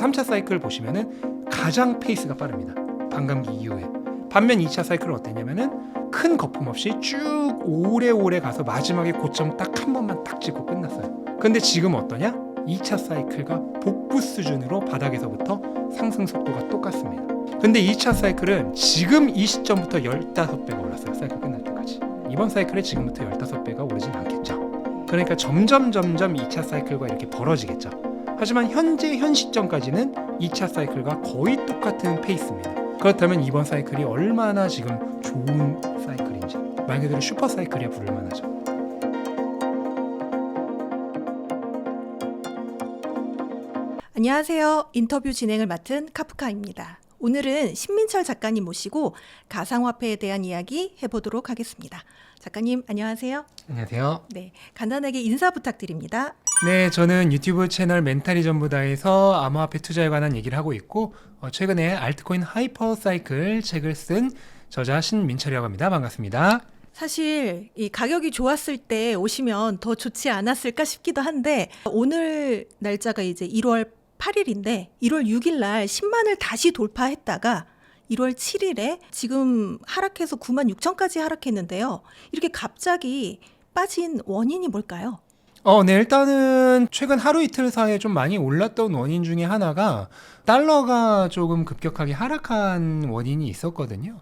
3차 사이클 보시면은 가장 페이스가 빠릅니다. 반감기 이후에. 반면 2차 사이클은 어땠냐면은 큰 거품 없이 쭉 오래오래 가서 마지막에 고점 딱 한 번만 딱 찍고 끝났어요. 근데 지금 어떠냐? 2차 사이클과 복부 수준으로 바닥에서부터 상승 속도가 똑같습니다. 근데 2차 사이클은 지금 이 시점부터 15배가 올랐어요. 사이클 끝날 때까지. 이번 사이클에 지금부터 15배가 오르진 않겠죠. 그러니까 점점 2차 사이클과 이렇게 벌어지겠죠. 하지만 현재 현 시점까지는 2차 사이클과 거의 똑같은 페이스입니다. 그렇다면 이번 사이클이 얼마나 지금 좋은 사이클인지, 말 그대로 슈퍼 사이클이야 부를 만하죠. 안녕하세요. 인터뷰 진행을 맡은 카프카입니다. 오늘은 신민철 작가님 모시고 가상화폐에 대한 이야기 해보도록 하겠습니다. 작가님 안녕하세요. 안녕하세요. 네, 간단하게 인사 부탁드립니다. 네, 저는 유튜브 채널 멘탈이 전부다에서 암호화폐 투자에 관한 얘기를 하고 있고 최근에 알트코인 하이퍼 사이클 책을 쓴 저자 신민철이라고 합니다. 반갑습니다. 사실 이 가격이 좋았을 때 오시면 더 좋지 않았을까 싶기도 한데 오늘 날짜가 이제 1월 8일인데 1월 6일 날 10만을 다시 돌파했다가 1월 7일에 지금 하락해서 9만 6천까지 하락했는데요. 이렇게 갑자기 빠진 원인이 뭘까요? 네, 일단은 최근 하루 이틀 사이에 좀 많이 올랐던 원인 중에 하나가 달러가 조금 급격하게 하락한 원인이 있었거든요.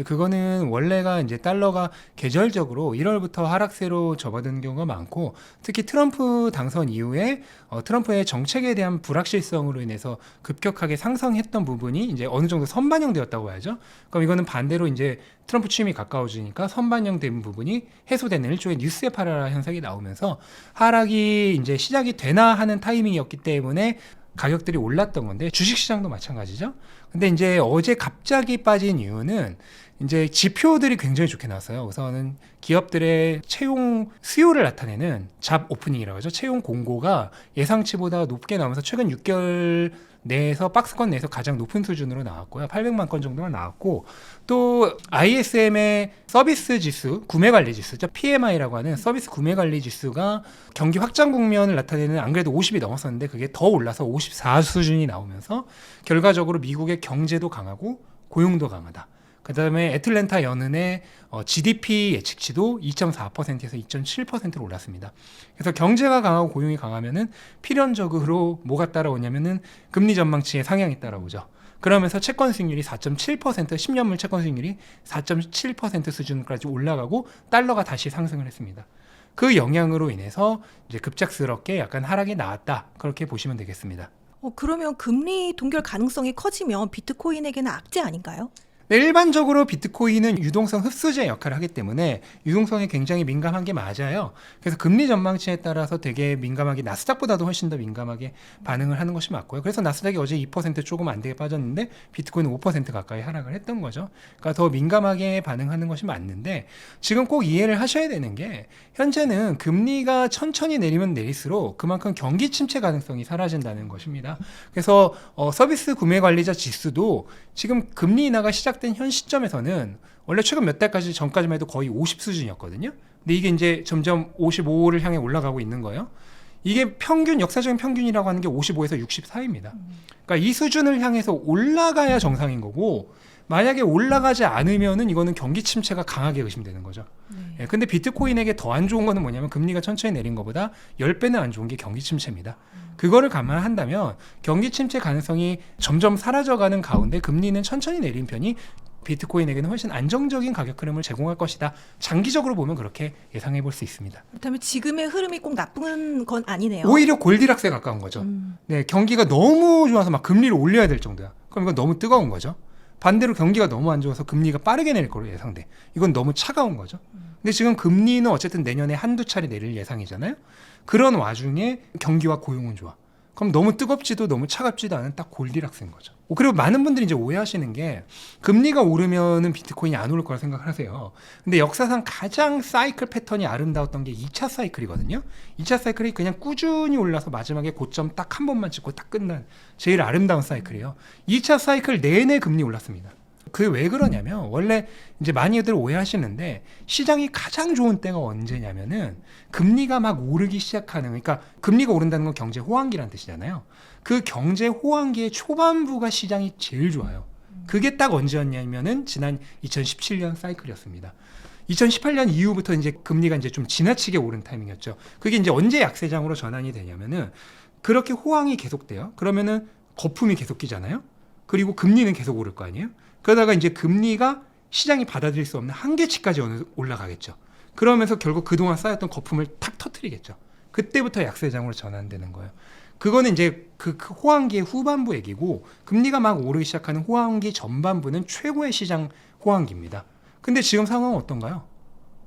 그거는 원래가 이제 달러가 계절적으로 1월부터 하락세로 접어드는 경우가 많고, 특히 트럼프 당선 이후에 트럼프의 정책에 대한 불확실성으로 인해서 급격하게 상승했던 부분이 이제 어느 정도 선반영되었다고 봐야죠. 그럼 이거는 반대로 이제 트럼프 취임이 가까워지니까 선반영된 부분이 해소되는 일종의 뉴스에 팔아라 현상이 나오면서 하락이 이제 시작이 되나 하는 타이밍이었기 때문에 가격들이 올랐던 건데, 주식시장도 마찬가지죠. 근데 이제 어제 갑자기 빠진 이유는 이제 지표들이 굉장히 좋게 나왔어요. 우선은 기업들의 채용 수요를 나타내는 잡 오프닝이라고 하죠. 채용 공고가 예상치보다 높게 나오면서 최근 6개월 내에서 박스권 내에서 가장 높은 수준으로 나왔고요. 800만 건 정도가 나왔고, 또 ISM의 서비스 지수, 구매 관리 지수죠. PMI라고 하는 서비스 구매 관리 지수가 경기 확장 국면을 나타내는, 안 그래도 50이 넘었었는데 그게 더 올라서 54 수준이 나오면서 결과적으로 미국의 경제도 강하고 고용도 강하다. 그 다음에 애틀랜타 연은의 GDP 예측치도 2.4%에서 2.7%로 올랐습니다. 그래서 경제가 강하고 고용이 강하면은 필연적으로 뭐가 따라오냐면은 금리 전망치의 상향이 따라오죠. 그러면서 채권 수익률이 4.7%, 10년물 채권 수익률이 4.7% 수준까지 올라가고 달러가 다시 상승을 했습니다. 그 영향으로 인해서 이제 급작스럽게 약간 하락이 나왔다. 그렇게 보시면 되겠습니다. 그러면 금리 동결 가능성이 커지면 비트코인에게는 악재 아닌가요? 네, 일반적으로 비트코인은 유동성 흡수제 역할을 하기 때문에 유동성에 굉장히 민감한 게 맞아요. 그래서 금리 전망치에 따라서 되게 민감하게, 나스닥보다도 훨씬 더 민감하게 반응을 하는 것이 맞고요. 그래서 나스닥이 어제 2% 조금 안 되게 빠졌는데 비트코인은 5% 가까이 하락을 했던 거죠. 그러니까 더 민감하게 반응하는 것이 맞는데, 지금 꼭 이해를 하셔야 되는 게 현재는 금리가 천천히 내리면 내릴수록 그만큼 경기 침체 가능성이 사라진다는 것입니다. 그래서 서비스 구매 관리자 지수도 지금 금리 인하가 시작된 현 시점에서는 원래 최근 몇 달까지 전까지만 해도 거의 50 수준이었거든요. 근데 이게 이제 점점 55를 향해 올라가고 있는 거예요. 이게 평균, 역사적인 평균이라고 하는 게 55에서 64입니다. 그러니까 이 수준을 향해서 올라가야 정상인 거고, 만약에 올라가지 않으면은 이거는 경기 침체가 강하게 의심되는 거죠. 예, 근데 비트코인에게 더 안 좋은 거는 뭐냐면 금리가 천천히 내린 것보다 10배는 안 좋은 게 경기 침체입니다. 그거를 감안한다면 경기 침체 가능성이 점점 사라져가는 가운데 금리는 천천히 내린 편이 비트코인에게는 훨씬 안정적인 가격 흐름을 제공할 것이다. 장기적으로 보면 그렇게 예상해 볼 수 있습니다. 그렇다면 지금의 흐름이 꼭 나쁜 건 아니네요. 오히려 골디락스에 가까운 거죠. 네, 경기가 너무 좋아서 막 금리를 올려야 될 정도야. 그럼 이건 너무 뜨거운 거죠. 반대로 경기가 너무 안 좋아서 금리가 빠르게 내릴 거로 예상돼. 이건 너무 차가운 거죠. 근데 지금 금리는 어쨌든 내년에 한두 차례 내릴 예상이잖아요. 그런 와중에 경기와 고용은 좋아. 그럼 너무 뜨겁지도 너무 차갑지도 않은 딱 골디락스인 거죠. 그리고 많은 분들이 이제 오해하시는 게 금리가 오르면은 비트코인이 안 오를 거라 생각을 하세요. 근데 역사상 가장 사이클 패턴이 아름다웠던 게 2차 사이클이거든요. 2차 사이클이 그냥 꾸준히 올라서 마지막에 고점 딱 한 번만 찍고 딱 끝난 제일 아름다운 사이클이에요. 2차 사이클 내내 금리 올랐습니다. 그게 왜 그러냐면 원래 이제 많이들 오해하시는데 시장이 가장 좋은 때가 언제냐면은 금리가 막 오르기 시작하는 그러니까 금리가 오른다는 건 경제 호황기라는 뜻이잖아요. 그 경제 호황기의 초반부가 시장이 제일 좋아요. 그게 딱 언제였냐면은 지난 2017년 사이클이었습니다. 2018년 이후부터 이제 금리가 이제 좀 지나치게 오른 타이밍이었죠. 그게 이제 언제 약세장으로 전환이 되냐면은 그렇게 호황이 계속돼요. 그러면은 거품이 계속 끼잖아요. 그리고 금리는 계속 오를 거 아니에요. 그러다가 이제 금리가 시장이 받아들일 수 없는 한계치까지 올라가겠죠. 그러면서 결국 그동안 쌓였던 거품을 탁 터뜨리겠죠. 그때부터 약세장으로 전환되는 거예요. 그거는 이제 그 호황기의 후반부 얘기고 금리가 막 오르기 시작하는 호황기 전반부는 최고의 시장 호황기입니다. 근데 지금 상황은 어떤가요?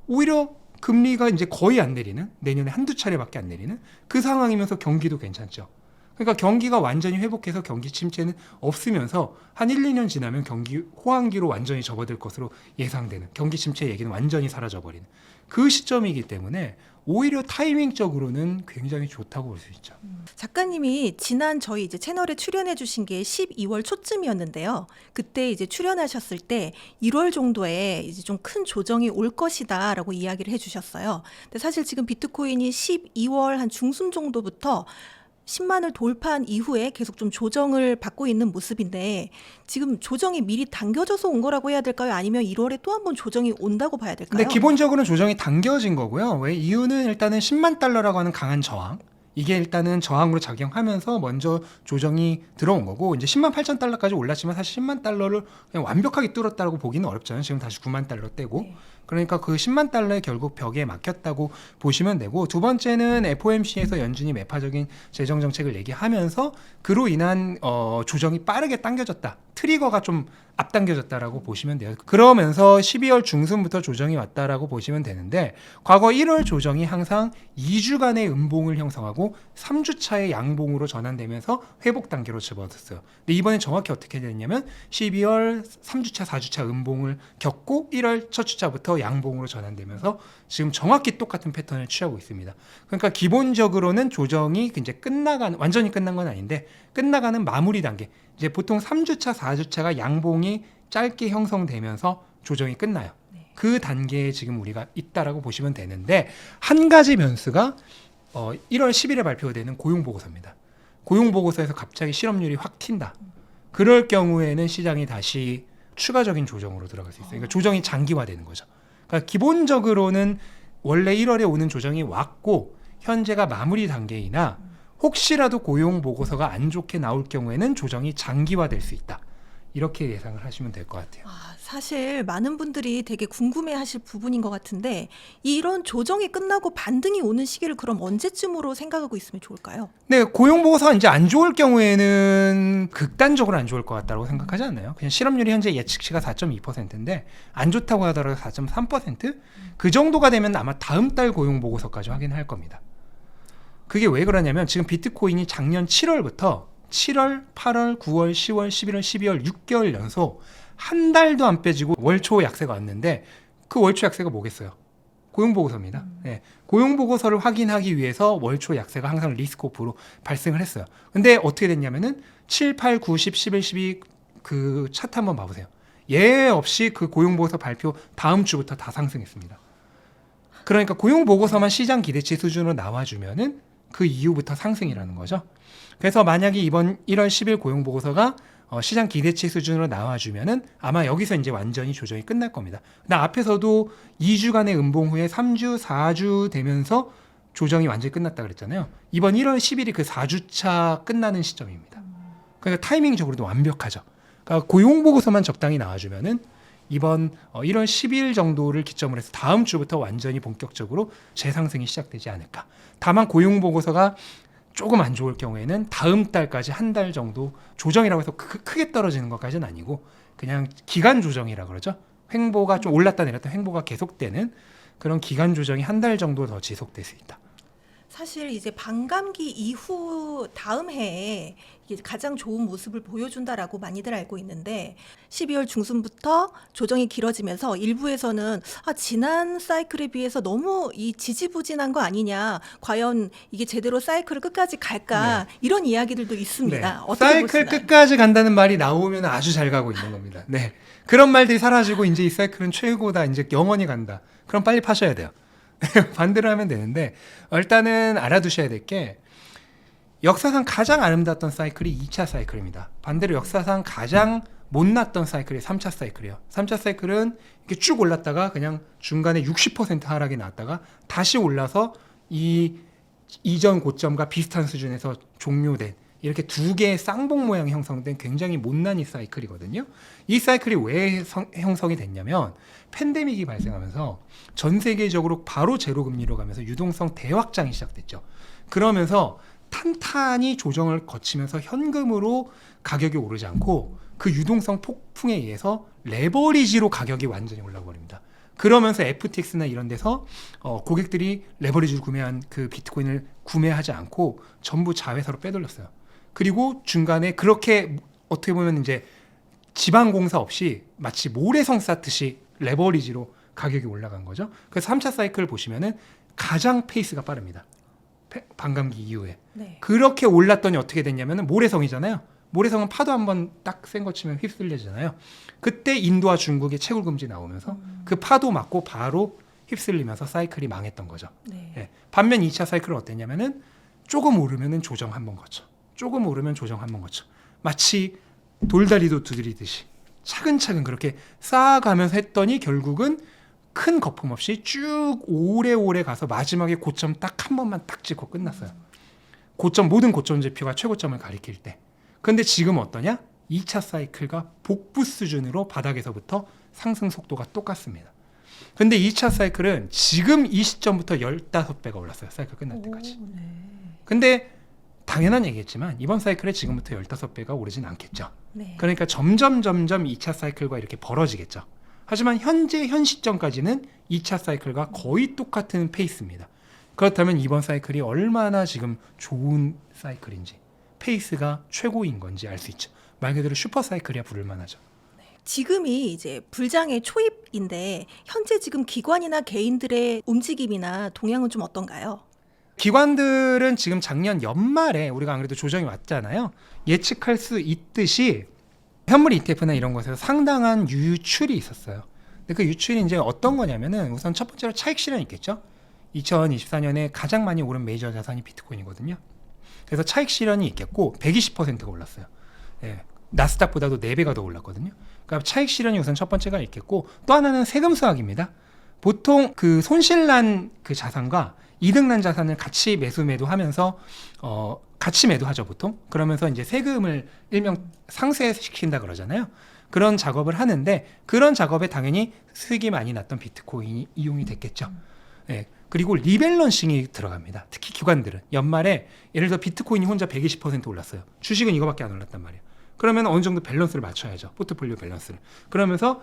오히려 금리가 이제 거의 안 내리는 내년에 한두 차례밖에 안 내리는 그 상황이면서 경기도 괜찮죠. 그러니까 경기가 완전히 회복해서 경기 침체는 없으면서 한 1, 2년 지나면 경기 호황기로 완전히 접어들 것으로 예상되는 경기 침체 얘기는 완전히 사라져버리는 그 시점이기 때문에 오히려 타이밍적으로는 굉장히 좋다고 볼 수 있죠. 작가님이 지난 저희 이제 채널에 출연해 주신 게 12월 초쯤이었는데요. 그때 이제 출연하셨을 때 1월 정도에 이제 좀 큰 조정이 올 것이다라고 이야기를 해 주셨어요. 근데 사실 지금 비트코인이 12월 한 중순 정도부터 10만을 돌파한 이후에 계속 좀 조정을 받고 있는 모습인데 지금 조정이 미리 당겨져서 온 거라고 해야 될까요? 아니면 1월에 또 한 번 조정이 온다고 봐야 될까요? 근데 기본적으로는 조정이 당겨진 거고요. 왜 이유는 일단은 10만 달러라고 하는 강한 저항. 이게 일단은 저항으로 작용하면서 먼저 조정이 들어온 거고 이제 10만 8천 달러까지 올랐지만 사실 10만 달러를 그냥 완벽하게 뚫었다고 보기는 어렵잖아요. 지금 다시 9만 달러 떼고. 네. 그러니까 그 10만 달러에 결국 벽에 막혔다고 보시면 되고 두 번째는 FOMC에서 연준이 매파적인 재정 정책을 얘기하면서 그로 인한 조정이 빠르게 당겨졌다. 트리거가 좀 앞당겨졌다라고 보시면 돼요. 그러면서 12월 중순부터 조정이 왔다라고 보시면 되는데 과거 1월 조정이 항상 2주간의 음봉을 형성하고 3주차의 양봉으로 전환되면서 회복 단계로 접어들었어요. 근데 이번엔 정확히 어떻게 됐냐면 12월 3주차, 4주차 음봉을 겪고 1월 첫 주차부터 양봉으로 전환되면서 지금 정확히 똑같은 패턴을 취하고 있습니다. 그러니까 기본적으로는 조정이 이제 완전히 끝난 건 아닌데 끝나가는 마무리 단계. 이제 보통 3주차, 4주차가 양봉이 짧게 형성되면서 조정이 끝나요. 그 단계에 지금 우리가 있다라고 보시면 되는데 한 가지 변수가 1월 10일에 발표되는 고용보고서입니다. 고용보고서에서 갑자기 실업률이 확 튄다. 그럴 경우에는 시장이 다시 추가적인 조정으로 들어갈 수 있어요. 그러니까 조정이 장기화되는 거죠. 그러니까 기본적으로는 원래 1월에 오는 조정이 왔고 현재가 마무리 단계이나 혹시라도 고용 보고서가 안 좋게 나올 경우에는 조정이 장기화될 수 있다. 이렇게 예상을 하시면 될 것 같아요. 사실 많은 분들이 되게 궁금해하실 부분인 것 같은데 이런 조정이 끝나고 반등이 오는 시기를 그럼 언제쯤으로 생각하고 있으면 좋을까요? 네, 고용 보고서 이제 안 좋을 경우에는 극단적으로 안 좋을 것 같다고 생각하지 않나요? 그냥 실업률이 현재 예측치가 4.2%인데 안 좋다고 하더라도 4.3%? 그 정도가 되면 아마 다음 달 고용 보고서까지 확인할 겁니다. 그게 왜 그러냐면 지금 비트코인이 작년 7월부터 7월, 8월, 9월, 10월, 11월, 12월 6개월 연속 한 달도 안 빼지고 월초 약세가 왔는데 그 월초 약세가 뭐겠어요? 고용보고서입니다. 네, 고용보고서를 확인하기 위해서 월초 약세가 항상 리스크오프로 발생을 했어요. 근데 어떻게 됐냐면은 7, 8, 9, 10, 11, 12 그 차트 한번 봐보세요. 예외 없이 그 고용보고서 발표 다음 주부터 다 상승했습니다. 그러니까 고용보고서만 시장 기대치 수준으로 나와주면은 그 이후부터 상승이라는 거죠. 그래서 만약에 이번 1월 10일 고용보고서가 시장 기대치 수준으로 나와주면은 아마 여기서 이제 완전히 조정이 끝날 겁니다. 나 앞에서도 2주간의 음봉 후에 3주, 4주 되면서 조정이 완전히 끝났다 그랬잖아요. 이번 1월 10일이 그 4주차 끝나는 시점입니다. 그러니까 타이밍적으로도 완벽하죠. 그러니까 고용보고서만 적당히 나와주면은 이번 1월 10일 정도를 기점으로 해서 다음 주부터 완전히 본격적으로 재상승이 시작되지 않을까. 다만 고용보고서가 조금 안 좋을 경우에는 다음 달까지 한 달 정도 조정이라고 해서 크게 떨어지는 것까지는 아니고 그냥 기간 조정이라 그러죠. 횡보가 좀 올랐다 내렸다 횡보가 계속되는 그런 기간 조정이 한 달 정도 더 지속될 수 있다. 사실 이제 반감기 이후 다음 해에 이게 가장 좋은 모습을 보여준다라고 많이들 알고 있는데 12월 중순부터 조정이 길어지면서 일부에서는 지난 사이클에 비해서 너무 이 지지부진한 거 아니냐, 과연 이게 제대로 사이클을 끝까지 갈까, 이런 이야기들도 있습니다. 네. 어떻게 사이클 보시나요? 끝까지 간다는 말이 나오면 아주 잘 가고 있는 겁니다. 네. 그런 말들이 사라지고 이제 이 사이클은 최고다. 이제 영원히 간다. 그럼 빨리 파셔야 돼요. 반대로 하면 되는데 일단은 알아두셔야 될 게 역사상 가장 아름다웠던 사이클이 2차 사이클입니다. 반대로 역사상 가장 못났던 사이클이 3차 사이클이에요. 3차 사이클은 이렇게 쭉 올랐다가 그냥 중간에 60% 하락이 나왔다가 다시 올라서 이 이전 고점과 비슷한 수준에서 종료된 이렇게 두 개의 쌍봉 모양이 형성된 굉장히 못난 이 사이클이거든요. 이 사이클이 왜 형성이 됐냐면 팬데믹이 발생하면서 전 세계적으로 바로 제로 금리로 가면서 유동성 대확장이 시작됐죠. 그러면서 탄탄히 조정을 거치면서 현금으로 가격이 오르지 않고 그 유동성 폭풍에 의해서 레버리지로 가격이 완전히 올라 버립니다. 그러면서 FTX나 이런 데서 고객들이 레버리지를 구매한 그 비트코인을 구매하지 않고 전부 자회사로 빼돌렸어요. 그리고 중간에 그렇게 어떻게 보면 이제 지방공사 없이 마치 모래성 쌓듯이 레버리지로 가격이 올라간 거죠. 그래서 3차 사이클 보시면은 가장 페이스가 빠릅니다. 반감기 이후에. 네. 그렇게 올랐더니 어떻게 됐냐면은 모래성이잖아요. 모래성은 파도 한번 딱 센 거 치면 휩쓸려지잖아요. 그때 인도와 중국의 채굴 금지 나오면서 그 파도 맞고 바로 휩쓸리면서 사이클이 망했던 거죠. 네. 예. 반면 2차 사이클은 어땠냐면은 조금 오르면은 조정 한번 거쳐. 조금 오르면 조정 한번 거쳐. 마치 돌다리도 두드리듯이 차근차근 그렇게 쌓아가면서 했더니 결국은 큰 거품 없이 쭉 오래오래 가서 마지막에 고점 딱 한 번만 딱 찍고 끝났어요. 고점, 모든 고점 지표가 최고점을 가리킬 때. 근데 지금 어떠냐? 2차 사이클과 복부 수준으로 바닥에서부터 상승 속도가 똑같습니다. 근데 2차 사이클은 지금 이 시점부터 15배가 올랐어요. 사이클 끝날 때까지. 오, 네. 근데 당연한 얘기겠지만 이번 사이클에 지금부터 15배가 오르진 않겠죠. 네. 그러니까 점점 2차 사이클과 이렇게 벌어지겠죠. 하지만 현재 현 시점까지는 2차 사이클과 거의 똑같은 페이스입니다. 그렇다면 이번 사이클이 얼마나 지금 좋은 사이클인지, 페이스가 최고인 건지 알 수 있죠. 말 그대로 슈퍼 사이클이야 부를 만하죠. 지금이 이제 불장의 초입인데 현재 지금 기관이나 개인들의 움직임이나 동향은 좀 어떤가요? 기관들은 지금 작년 연말에 우리가 안 그래도 조정이 왔잖아요. 예측할 수 있듯이 현물 ETF나 이런 것에서 상당한 유출이 있었어요. 근데 그 유출이 이제 어떤 거냐면은 우선 첫 번째로 차익 실현이 있겠죠. 2024년에 가장 많이 오른 메이저 자산이 비트코인이거든요. 그래서 차익 실현이 있겠고 120%가 올랐어요. 예, 나스닥보다도 4배가 더 올랐거든요. 그러니까 차익 실현이 우선 첫 번째가 있겠고 또 하나는 세금 수확입니다. 보통 그 손실난 그 자산과 이득난 자산을 같이 매도하면서 같이 매도하죠 보통. 그러면서 이제 세금을 일명 상쇄시킨다 그러잖아요. 그런 작업을 하는데 그런 작업에 당연히 수익이 많이 났던 비트코인이 이용이 됐겠죠. 예. 그리고 리밸런싱이 들어갑니다. 특히 기관들은 연말에 예를 들어 비트코인이 혼자 120% 올랐어요. 주식은 이거밖에 안 올랐단 말이에요. 그러면 어느 정도 밸런스를 맞춰야죠. 포트폴리오 밸런스를. 그러면서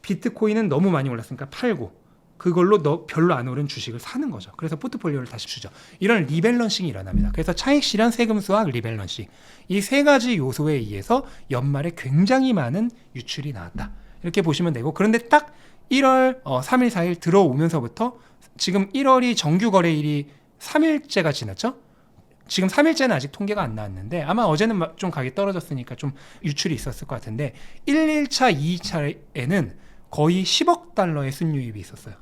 비트코인은 너무 많이 올랐으니까 팔고 그걸로 별로 안 오른 주식을 사는 거죠. 그래서 포트폴리오를 다시 주죠. 이런 리밸런싱이 일어납니다. 그래서 차익 실현, 세금 수확, 리밸런싱 이 세 가지 요소에 의해서 연말에 굉장히 많은 유출이 나왔다. 이렇게 보시면 되고 그런데 딱 1월 3일, 4일 들어오면서부터 지금 1월이 정규 거래일이 3일째가 지났죠? 지금 3일째는 아직 통계가 안 나왔는데 아마 어제는 좀 가격이 떨어졌으니까 좀 유출이 있었을 것 같은데 1차, 2차에는 거의 10억 달러의 순유입이 있었어요.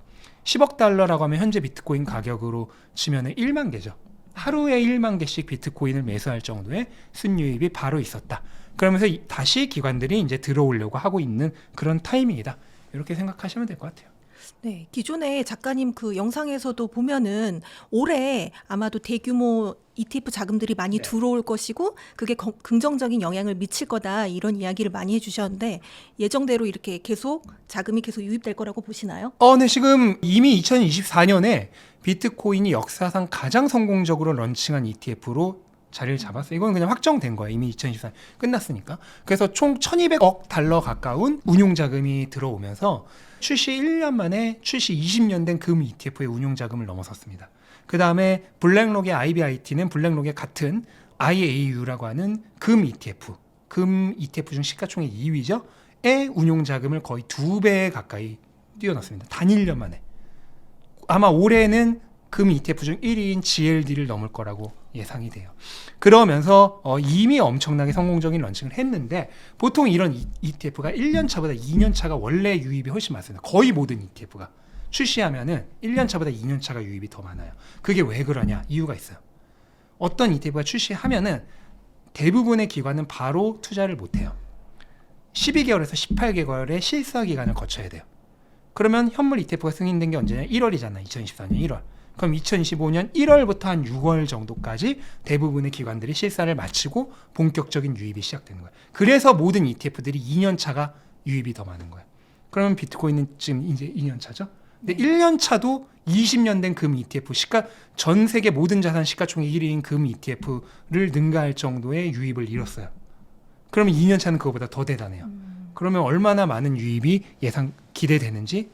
10억 달러라고 하면 현재 비트코인 가격으로 치면 1만 개죠. 하루에 1만 개씩 비트코인을 매수할 정도의 순유입이 바로 있었다. 그러면서 다시 기관들이 이제 들어오려고 하고 있는 그런 타이밍이다. 이렇게 생각하시면 될 것 같아요. 네, 기존에 작가님 그 영상에서도 보면은 올해 아마도 대규모 ETF 자금들이 많이 들어올 것이고 그게 긍정적인 영향을 미칠 거다 이런 이야기를 많이 해주셨는데 예정대로 이렇게 자금이 계속 유입될 거라고 보시나요? 네, 지금 이미 2024년에 비트코인이 역사상 가장 성공적으로 런칭한 ETF로 자리를 잡았어요. 이건 그냥 확정된 거예요. 이미 2024년 끝났으니까. 그래서 총 1200억 달러 가까운 운용자금이 들어오면서 출시 1년 만에 출시 20년 된 금 ETF의 운용자금을 넘어섰습니다. 그 다음에 블랙록의 IBIT는 블랙록의 같은 IAU라고 하는 금 ETF, 금 ETF 중 시가총액 2위죠. 의 운용 자금을 거의 2배 가까이 뛰어넘습니다. 단 1년 만에. 아마 올해는 금 ETF 중 1위인 GLD를 넘을 거라고 예상이 돼요. 그러면서 이미 엄청나게 성공적인 런칭을 했는데 보통 이런 ETF가 1년 차보다 2년 차가 원래 유입이 훨씬 많습니다. 거의 모든 ETF가 출시하면은 1년 차보다 2년 차가 유입이 더 많아요. 그게 왜 그러냐? 이유가 있어요. 어떤 ETF가 출시하면은 대부분의 기관은 바로 투자를 못 해요. 12개월에서 18개월의 실사 기간을 거쳐야 돼요. 그러면 현물 ETF가 승인된 게 언제냐? 1월이잖아. 2024년 1월. 그럼 2025년 1월부터 한 6월 정도까지 대부분의 기관들이 실사를 마치고 본격적인 유입이 시작되는 거예요. 그래서 모든 ETF들이 2년 차가 유입이 더 많은 거예요. 그러면 비트코인은 지금 이제 2년 차죠. 근데 1년 차도 20년 된 금 ETF 전 세계 모든 자산 시가총액 1위인 금 ETF를 능가할 정도의 유입을 이뤘어요. 그러면 2년 차는 그거보다 더 대단해요. 그러면 얼마나 많은 유입이 기대되는지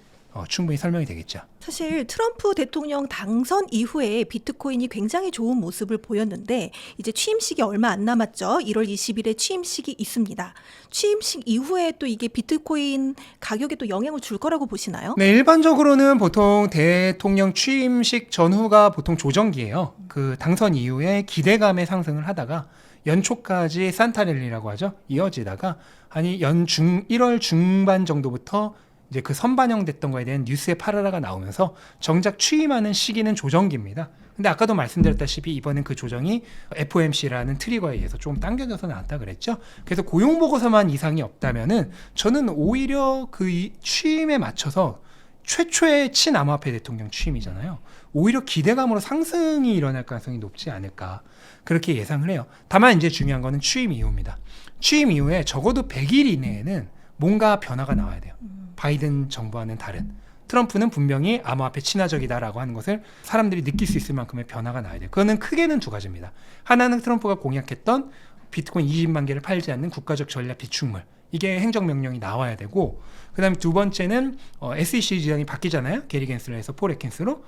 충분히 설명이 되겠죠. 사실 트럼프 대통령 당선 이후에 비트코인이 굉장히 좋은 모습을 보였는데 이제 취임식이 얼마 안 남았죠. 1월 20일에 취임식이 있습니다. 취임식 이후에 또 이게 비트코인 가격에 또 영향을 줄 거라고 보시나요? 네, 일반적으로는 보통 대통령 취임식 전후가 보통 조정기예요. 그 당선 이후에 기대감의 상승을 하다가 연초까지 산타랠리라고 하죠. 이어지다가 1월 중반 정도부터 이제 그 선반영됐던 거에 대한 뉴스의 파라라가 나오면서 정작 취임하는 시기는 조정기입니다. 근데 아까도 말씀드렸다시피 이번엔 그 조정이 FOMC라는 트리거에 의해서 좀 당겨져서 나왔다 그랬죠. 그래서 고용 보고서만 이상이 없다면은 저는 오히려 그 취임에 맞춰서 최초의 친암호화폐 대통령 취임이잖아요. 오히려 기대감으로 상승이 일어날 가능성이 높지 않을까 그렇게 예상을 해요. 다만 이제 중요한 거는 취임 이후입니다. 취임 이후에 적어도 100일 이내에는 뭔가 변화가 나와야 돼요. 바이든 정부와는 다른. 트럼프는 분명히 암호화폐 친화적이다라고 하는 것을 사람들이 느낄 수 있을 만큼의 변화가 나와야 돼요. 그거는 크게는 두 가지입니다. 하나는 트럼프가 공약했던 비트코인 20만 개를 팔지 않는 국가적 전략 비축물. 이게 행정명령이 나와야 되고, 그 다음에 두 번째는 SEC 지장이 바뀌잖아요. 게리 겐슬러 해서 폴 애킨스로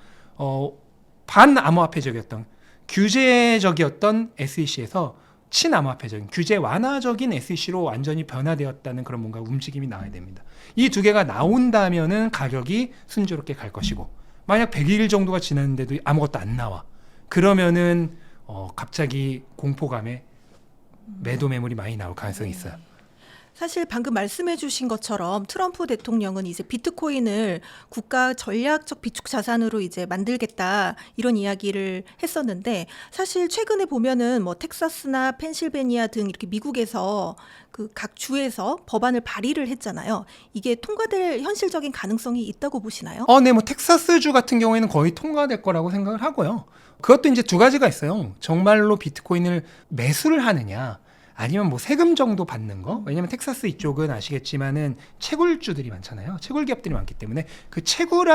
반암호화폐적이었던 규제적이었던 SEC에서 친암호화폐적인 규제 완화적인 SEC로 완전히 변화되었다는 그런 뭔가 움직임이 나와야 됩니다. 이 두 개가 나온다면은 가격이 순조롭게 갈 것이고, 만약 100일 정도가 지났는데도 아무것도 안 나와, 그러면은 갑자기 공포감에 매도 매물이 많이 나올 가능성이 있어요. 사실 방금 말씀해 주신 것처럼 트럼프 대통령은 이제 비트코인을 국가 전략적 비축 자산으로 이제 만들겠다 이런 이야기를 했었는데, 사실 최근에 보면은 뭐 텍사스나 펜실베니아 등 이렇게 미국에서 그 각 주에서 법안을 발의를 했잖아요. 이게 통과될 현실적인 가능성이 있다고 보시나요? 네, 뭐 텍사스주 같은 경우에는 거의 통과될 거라고 생각을 하고요. 그것도 이제 두 가지가 있어요. 정말로 비트코인을 매수를 하느냐, 아니면 뭐 세금 정도 받는 거. 왜냐면 텍사스 이쪽은 아시겠지만은 채굴주들이 많잖아요. 채굴 기업들이 많기 때문에 그 채굴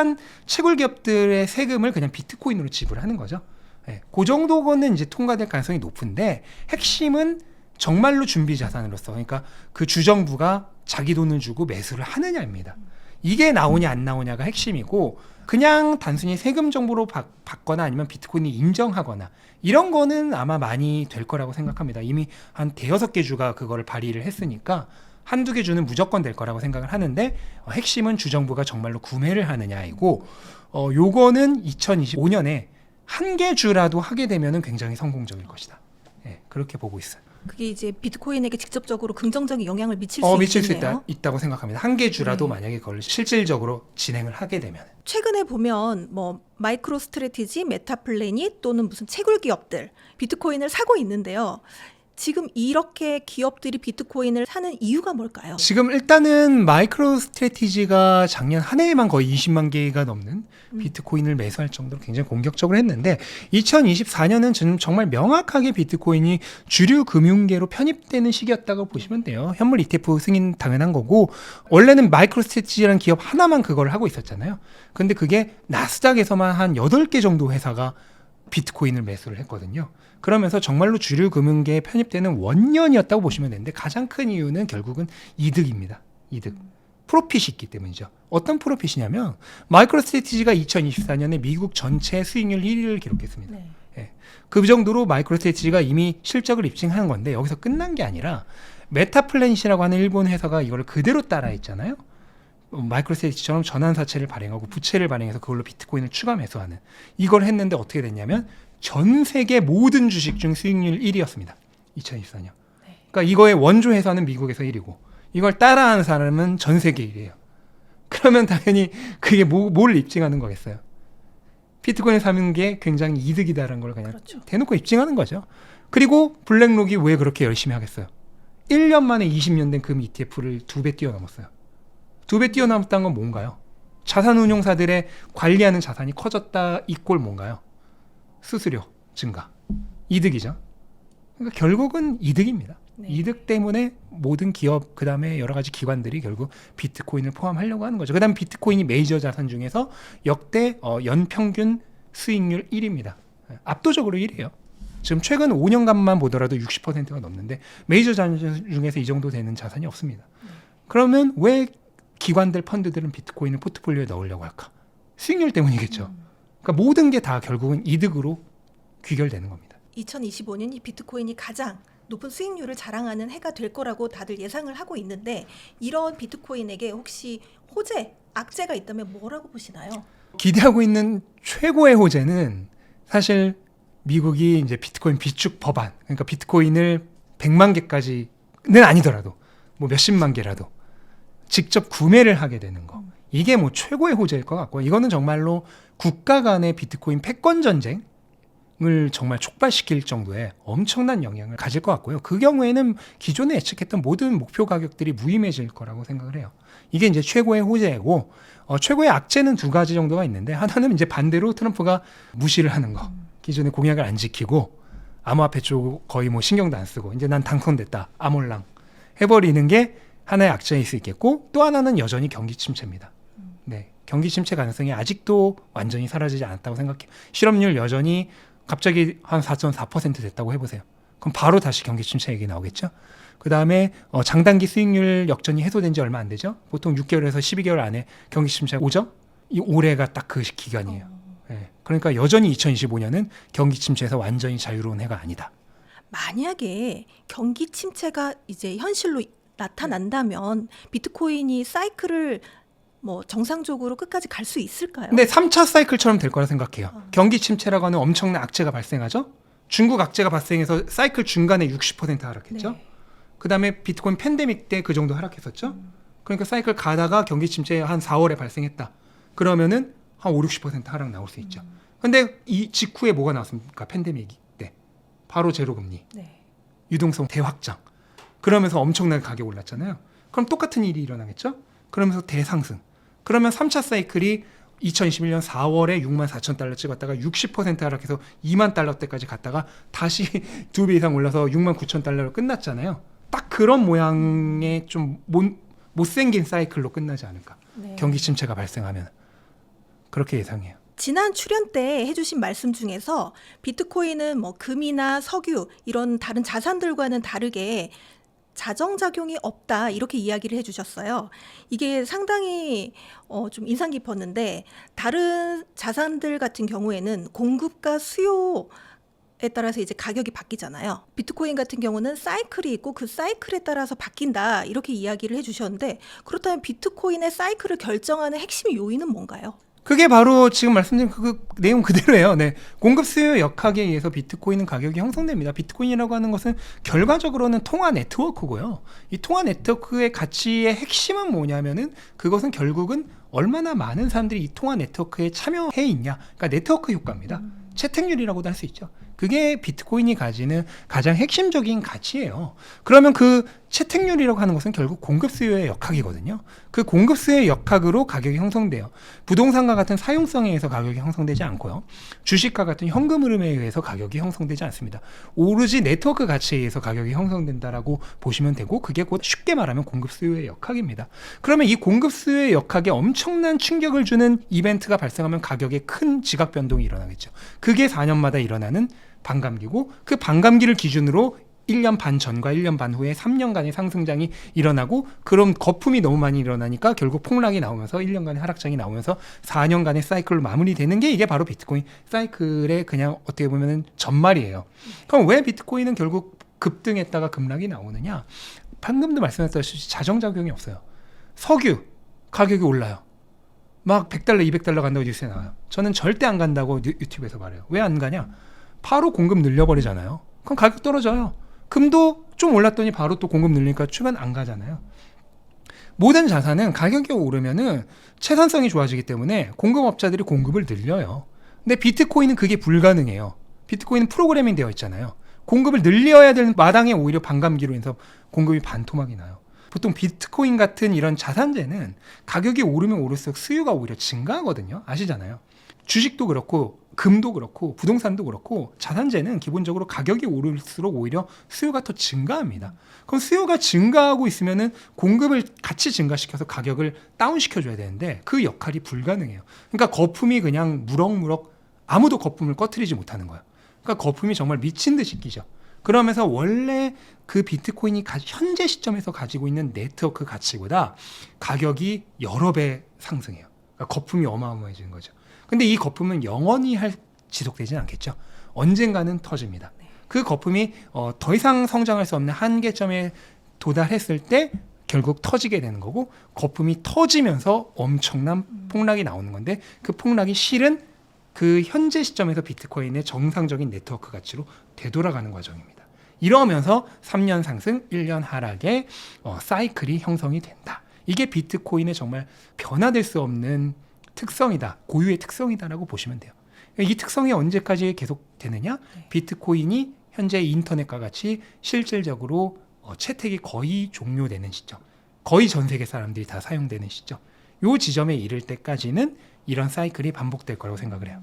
기업들의 세금을 그냥 비트코인으로 지불하는 거죠. 네, 그 정도는 이제 통과될 가능성이 높은데, 핵심은 정말로 준비 자산으로서, 그러니까 그 주정부가 자기 돈을 주고 매수를 하느냐입니다. 이게 나오냐 안 나오냐가 핵심이고, 그냥 단순히 세금 정보로 받거나 아니면 비트코인이 인정하거나 이런 거는 아마 많이 될 거라고 생각합니다. 이미 한 5-6개 주가 그거를 발의를 했으니까 한두 개 주는 무조건 될 거라고 생각을 하는데, 핵심은 주정부가 정말로 구매를 하느냐이고, 요거는 2025년에 한 개 주라도 하게 되면은 굉장히 성공적일 것이다. 네, 그렇게 보고 있어요. 그게 이제 비트코인에게 직접적으로 긍정적인 영향을 미칠 수 있겠네요. 있다고 생각합니다. 한 개 주라도 만약에 그걸 실질적으로 진행을 하게 되면. 최근에 보면 뭐 마이크로 스트래티지, 메타플래닛 또는 무슨 채굴 기업들 비트코인을 사고 있는데요. 지금 이렇게 기업들이 비트코인을 사는 이유가 뭘까요? 지금 일단은 마이크로 스트래티지가 작년 한 해에만 거의 20만 개가 넘는 비트코인을 매수할 정도로 굉장히 공격적으로 했는데, 2024년은 저는 정말 명확하게 비트코인이 주류 금융계로 편입되는 시기였다고 보시면 돼요. 현물 ETF 승인 당연한 거고, 원래는 마이크로 스트래티지라는 기업 하나만 그걸 하고 있었잖아요. 근데 그게 나스닥에서만 한 8개 정도 회사가 비트코인을 매수를 했거든요. 그러면서 정말로 주류 금융계에 편입되는 원년이었다고 보시면 되는데, 가장 큰 이유는 결국은 이득입니다. 이득. 프로핏이 있기 때문이죠. 어떤 프로핏이냐면 마이크로스트래티지가 2024년에 미국 전체 수익률 1위를 기록했습니다. 네. 예. 그 정도로 마이크로스트래티지가 이미 실적을 입증한 건데 여기서 끝난 게 아니라 메타플래닛이라고 하는 일본 회사가 이걸 그대로 따라했잖아요. 마이크로스트래티지처럼 전환사채를 발행하고 부채를 발행해서 그걸로 비트코인을 추가 매수하는 이걸 했는데 어떻게 됐냐면 전 세계 모든 주식 중 수익률 1위였습니다. 2024년. 그러니까 이거의 원조 회사는 미국에서 1위고 이걸 따라하는 사람은 전 세계 1위예요. 그러면 당연히 그게 뭘 입증하는 거겠어요? 비트코인을 사는 게 굉장히 이득이다라는 걸 그냥 그렇죠. 대놓고 입증하는 거죠. 그리고 블랙록이 왜 그렇게 열심히 하겠어요? 1년 만에 20년 된 금 ETF를 2배 뛰어넘었어요. 2배 뛰어넘었다는 건 뭔가요? 자산운용사들의 관리하는 자산이 커졌다 이꼴 뭔가요? 수수료 증가. 이득이죠. 그러니까 결국은 이득입니다. 네. 이득 때문에 모든 기업 그다음에 여러 가지 기관들이 결국 비트코인을 포함하려고 하는 거죠. 그다음 비트코인이 메이저 자산 중에서 역대 연평균 수익률 1위입니다. 압도적으로 1위예요. 지금 최근 5년간만 보더라도 60%가 넘는데 메이저 자산 중에서 이 정도 되는 자산이 없습니다. 그러면 왜 기관들 펀드들은 비트코인을 포트폴리오에 넣으려고 할까? 수익률 때문이겠죠. 그러니까 모든 게 다 결국은 이득으로 귀결되는 겁니다. 2025년이 비트코인이 가장 높은 수익률을 자랑하는 해가 될 거라고 다들 예상을 하고 있는데 이런 비트코인에게 혹시 호재, 악재가 있다면 뭐라고 보시나요? 기대하고 있는 최고의 호재는 사실 미국이 이제 비트코인 비축 법안, 그러니까 비트코인을 100만 개까지는 아니더라도 뭐 몇십만 개라도 직접 구매를 하게 되는 거. 이게 뭐 최고의 호재일 것 같고 이거는 정말로 국가 간의 비트코인 패권 전쟁을 정말 촉발시킬 정도의 엄청난 영향을 가질 것 같고요. 그 경우에는 기존에 예측했던 모든 목표 가격들이 무의미해질 거라고 생각을 해요. 이게 이제 최고의 호재고 최고의 악재는 두 가지 정도가 있는데 하나는 이제 반대로 트럼프가 무시를 하는 거. 기존의 공약을 안 지키고 암호화폐 쪽 거의 뭐 신경도 안 쓰고 이제 난 당선됐다. 아몰랑 해버리는 게 하나의 악재일 수 있겠고 또 하나는 여전히 경기 침체입니다. 네, 경기 침체 가능성이 아직도 완전히 사라지지 않았다고 생각해요. 실업률 여전히 갑자기 한 4.4% 됐다고 해보세요. 그럼 바로 다시 경기 침체 얘기 나오겠죠. 그 다음에 장단기 수익률 역전이 해소된 지 얼마 안 되죠. 보통 6개월에서 12개월 안에 경기 침체가 오죠. 이 올해가 딱 그 기간이에요. 네, 그러니까 여전히 2025년은 경기 침체에서 완전히 자유로운 해가 아니다. 만약에 경기 침체가 이제 현실로 나타난다면 비트코인이 사이클을 뭐 정상적으로 끝까지 갈 수 있을까요? 근데 3차 사이클처럼 될 거라 생각해요. 경기 침체라고 하는 엄청난 악재가 발생하죠. 중국 악재가 발생해서 사이클 중간에 60% 하락했죠. 네. 그다음에 비트코인 팬데믹 때 그 정도 하락했었죠. 그러니까 사이클 가다가 경기 침체 한 4월에 발생했다. 그러면은 한 5, 60% 하락 나올 수 있죠. 근데 이 직후에 뭐가 나왔습니까? 팬데믹 때. 바로 제로금리. 네. 유동성 대확장. 그러면서 엄청나게 가격이 올랐잖아요. 그럼 똑같은 일이 일어나겠죠? 그러면서 대상승. 그러면 3차 사이클이 2021년 4월에 64,000달러 찍었다가 60% 하락해서 2만 달러 때까지 갔다가 다시 2배 이상 올라서 69,000달러로 끝났잖아요. 딱 그런 모양의 좀 못생긴 사이클로 끝나지 않을까. 네. 경기 침체가 발생하면. 그렇게 예상해요. 지난 출연 때 해주신 말씀 중에서 비트코인은 뭐 금이나 석유 이런 다른 자산들과는 다르게 자정작용이 없다 이렇게 이야기를 해주셨어요. 이게 상당히 좀 인상 깊었는데 다른 자산들 같은 경우에는 공급과 수요에 따라서 이제 가격이 바뀌잖아요. 비트코인 같은 경우는 사이클이 있고 그 사이클에 따라서 바뀐다 이렇게 이야기를 해주셨는데 그렇다면 비트코인의 사이클을 결정하는 핵심 요인은 뭔가요? 그게 바로 지금 말씀드린 그 내용 그대로예요. 네. 공급 수요 역학에 의해서 비트코인은 가격이 형성됩니다. 비트코인이라고 하는 것은 결과적으로는 통화 네트워크고요. 이 통화 네트워크의 가치의 핵심은 뭐냐면은 그것은 결국은 얼마나 많은 사람들이 이 통화 네트워크에 참여해 있냐. 그러니까 네트워크 효과입니다. 채택률이라고도 할 수 있죠. 그게 비트코인이 가지는 가장 핵심적인 가치예요. 그러면 그 채택률이라고 하는 것은 결국 공급 수요의 역학이거든요. 그 공급 수요의 역학으로 가격이 형성돼요. 부동산과 같은 사용성에 의해서 가격이 형성되지 않고요. 주식과 같은 현금 흐름에 의해서 가격이 형성되지 않습니다. 오로지 네트워크 가치에 의해서 가격이 형성된다라고 보시면 되고 그게 곧 쉽게 말하면 공급 수요의 역학입니다. 그러면 이 공급 수요의 역학에 엄청난 충격을 주는 이벤트가 발생하면 가격에 큰 지각 변동이 일어나겠죠. 그게 4년마다 일어나는 반감기고 그 반감기를 기준으로 1년 반 전과 1년 반 후에 3년간의 상승장이 일어나고 그럼 거품이 너무 많이 일어나니까 결국 폭락이 나오면서 1년간의 하락장이 나오면서 4년간의 사이클로 마무리되는 게 이게 바로 비트코인 사이클의 그냥 어떻게 보면은 전말이에요. 그럼 왜 비트코인은 결국 급등했다가 급락이 나오느냐? 방금도 말씀하셨듯이 자정작용이 없어요. 석유 가격이 올라요. 막 100달러, 200달러 간다고 뉴스에 나와요. 저는 절대 안 간다고 유튜브에서 말해요. 왜 안 가냐? 바로 공급 늘려버리잖아요. 그럼 가격 떨어져요. 금도 좀 올랐더니 바로 또 공급 늘리니까 주변 안 가잖아요. 모든 자산은 가격이 오르면은 채산성이 좋아지기 때문에 공급업자들이 공급을 늘려요. 근데 비트코인은 그게 불가능해요. 비트코인은 프로그래밍 되어 있잖아요. 공급을 늘려야 되는 마당에 오히려 반감기로 인해서 공급이 반토막이 나요. 보통 비트코인 같은 이런 자산재는 가격이 오르면 오를수록 수요가 오히려 증가하거든요. 아시잖아요. 주식도 그렇고 금도 그렇고 부동산도 그렇고 자산재는 기본적으로 가격이 오를수록 오히려 수요가 더 증가합니다. 그럼 수요가 증가하고 있으면은 공급을 같이 증가시켜서 가격을 다운시켜줘야 되는데 그 역할이 불가능해요. 그러니까 거품이 그냥 무럭무럭 아무도 거품을 꺼트리지 못하는 거예요. 그러니까 거품이 정말 미친 듯이 끼죠. 그러면서 원래 그 비트코인이 현재 시점에서 가지고 있는 네트워크 가치보다 가격이 여러 배 상승해요. 그러니까 거품이 어마어마해지는 거죠. 근데 이 거품은 영원히 지속되지는 않겠죠. 언젠가는 터집니다. 그 거품이 더 이상 성장할 수 없는 한계점에 도달했을 때 결국 터지게 되는 거고 거품이 터지면서 엄청난 폭락이 나오는 건데 그 폭락이 실은 그 현재 시점에서 비트코인의 정상적인 네트워크 가치로 되돌아가는 과정입니다. 이러면서 3년 상승, 1년 하락의 사이클이 형성이 된다. 이게 비트코인의 정말 변화될 수 없는 특성이다. 고유의 특성이다라고 보시면 돼요. 이 특성이 언제까지 계속 되느냐? 비트코인이 현재 인터넷과 같이 실질적으로 채택이 거의 종료되는 시점. 거의 전 세계 사람들이 다 사용되는 시점. 요 지점에 이를 때까지는 이런 사이클이 반복될 거라고 생각을 해요.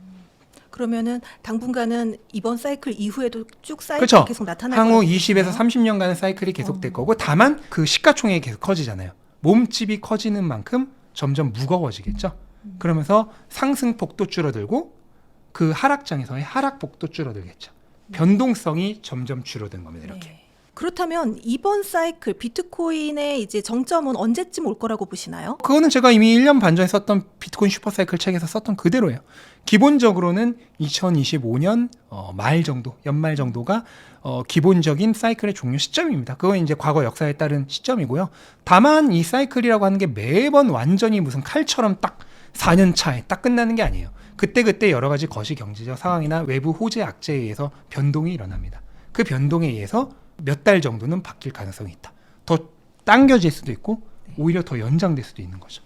그러면은 당분간은 이번 사이클 이후에도 쭉 사이클이 그렇죠. 계속 나타날 향후 거라고 20에서 보시나요? 30년간의 사이클이 계속될 거고 다만 그 시가총액이 계속 커지잖아요. 몸집이 커지는 만큼 점점 무거워지겠죠. 그러면서 상승폭도 줄어들고 그 하락장에서의 하락폭도 줄어들겠죠. 변동성이 점점 줄어든 겁니다. 이렇게. 네. 그렇다면 이번 사이클 비트코인의 이제 정점은 언제쯤 올 거라고 보시나요? 그거는 제가 이미 1년 반 전에 썼던 비트코인 슈퍼사이클 책에서 썼던 그대로예요. 기본적으로는 2025년 말 정도, 연말 정도가 기본적인 사이클의 종료 시점입니다. 그건 이제 과거 역사에 따른 시점이고요. 다만 이 사이클이라고 하는 게 매번 완전히 무슨 칼처럼 딱 4년 차에 딱 끝나는 게 아니에요. 그때 여러 가지 거시 경제적 상황이나 외부 호재 악재에 의해서 변동이 일어납니다. 그 변동에 의해서 몇 달 정도는 바뀔 가능성이 있다. 더 당겨질 수도 있고 오히려 더 연장될 수도 있는 거죠.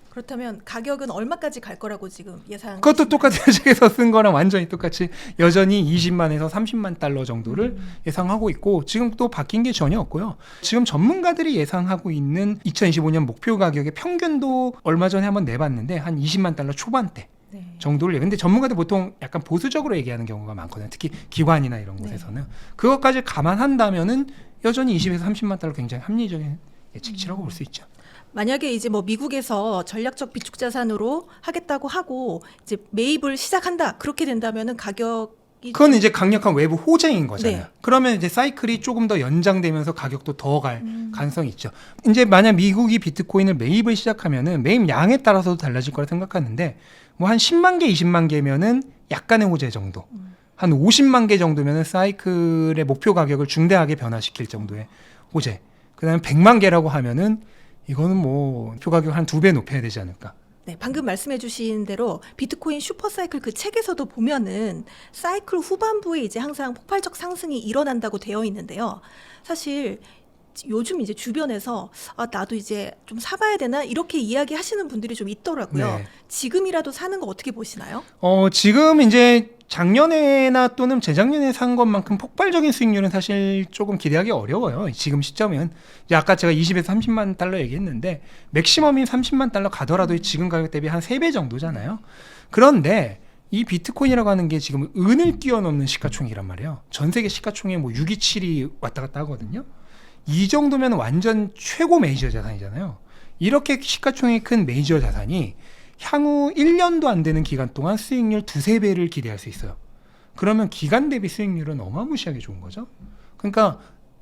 그렇다면 가격은 얼마까지 갈 거라고 지금 예상? 그것도 똑같은 책에서 쓴 거랑 완전히 똑같이 여전히 20만에서 30만 달러 정도를 예상하고 있고 지금 또 바뀐 게 전혀 없고요. 지금 전문가들이 예상하고 있는 2025년 목표 가격의 평균도 얼마 전에 한번 내봤는데 한 20만 달러 초반대 네. 정도를. 근데 전문가들 보통 약간 보수적으로 얘기하는 경우가 많거든요. 특히 기관이나 이런 곳에서는. 그것까지 감안한다면은 여전히 20에서 30만 달러 굉장히 합리적인 예측치라고 볼 수 있죠. 만약에 이제 뭐 미국에서 전략적 비축 자산으로 하겠다고 하고 이제 매입을 시작한다. 그렇게 된다면은 가격이 그건 이제 강력한 외부 호재인 거잖아요. 네. 그러면 이제 사이클이 조금 더 연장되면서 가격도 더 갈 가능성이 있죠. 이제 만약 미국이 비트코인을 매입을 시작하면은 매입 양에 따라서도 달라질 거라 생각하는데 뭐 한 10만 개, 20만 개면은 약간의 호재 정도. 한 50만 개 정도면은 사이클의 목표 가격을 중대하게 변화시킬 정도의 호재. 그다음에 100만 개라고 하면은 이거는 뭐 목표 가격 한 2배 높여야 되지 않을까. 네, 방금 말씀해주신 대로 비트코인 슈퍼사이클 그 책에서도 보면은 사이클 후반부에 이제 항상 폭발적 상승이 일어난다고 되어 있는데요. 사실 요즘 이제 주변에서 나도 이제 좀 사봐야 되나 이렇게 이야기하시는 분들이 좀 있더라고요. 네. 지금이라도 사는 거 어떻게 보시나요? 지금 이제 작년에나 또는 재작년에 산 것만큼 폭발적인 수익률은 사실 조금 기대하기 어려워요. 지금 시점은. 이제 아까 제가 20에서 30만 달러 얘기했는데 맥시멈이 30만 달러 가더라도 지금 가격 대비 한 3배 정도잖아요. 그런데 이 비트코인이라고 하는 게 지금 은을 뛰어넘는 시가총액이란 말이에요. 전 세계 시가총액 뭐 6위, 7위 왔다 갔다 하거든요. 이 정도면 완전 최고 메이저 자산이잖아요. 이렇게 시가총액이 큰 메이저 자산이 향후 1년도 안 되는 기간 동안 수익률 2-3배를 기대할 수 있어요. 그러면 기간 대비 수익률은 어마무시하게 좋은 거죠. 그러니까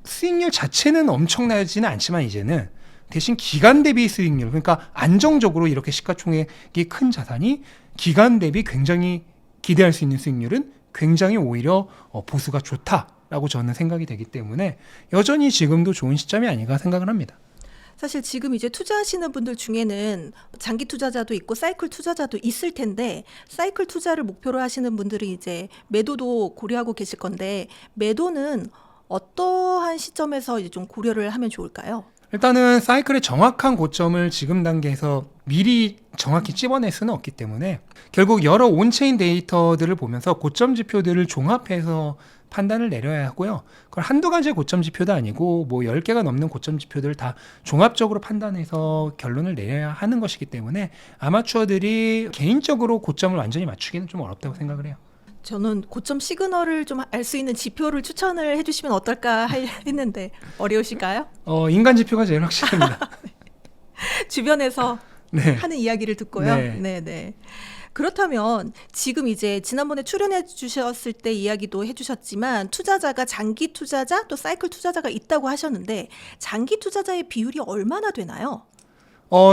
수익률 자체는 엄청나지는 않지만 이제는 대신 기간 대비 수익률, 그러니까 안정적으로 이렇게 시가총액이 큰 자산이 기간 대비 굉장히 기대할 수 있는 수익률은 굉장히 오히려 보수가 좋다라고 저는 생각이 되기 때문에 여전히 지금도 좋은 시점이 아닌가 생각을 합니다. 사실 지금 이제 투자하시는 분들 중에는 장기 투자자도 있고 사이클 투자자도 있을 텐데 사이클 투자를 목표로 하시는 분들은 이제 매도도 고려하고 계실 건데 매도는 어떠한 시점에서 이제 좀 고려를 하면 좋을까요? 일단은 사이클의 정확한 고점을 지금 단계에서 미리 정확히 찝어낼 수는 없기 때문에 결국 여러 온체인 데이터들을 보면서 고점 지표들을 종합해서 판단을 내려야 하고요. 그걸 한두 가지의 고점 지표도 아니고 뭐 10개가 넘는 고점 지표들을 다 종합적으로 판단해서 결론을 내려야 하는 것이기 때문에 아마추어들이 개인적으로 고점을 완전히 맞추기는 좀 어렵다고 생각을 해요. 저는 고점 시그널을 좀 알 수 있는 지표를 추천을 해주시면 어떨까 했는데 어려우실까요? 인간 지표가 제일 확실합니다. 주변에서 네. 하는 이야기를 듣고요. 네. 네. 그렇다면 지금 이제 지난번에 출연해 주셨을 때 이야기도 해주셨지만 투자자가 장기 투자자 또 사이클 투자자가 있다고 하셨는데 장기 투자자의 비율이 얼마나 되나요?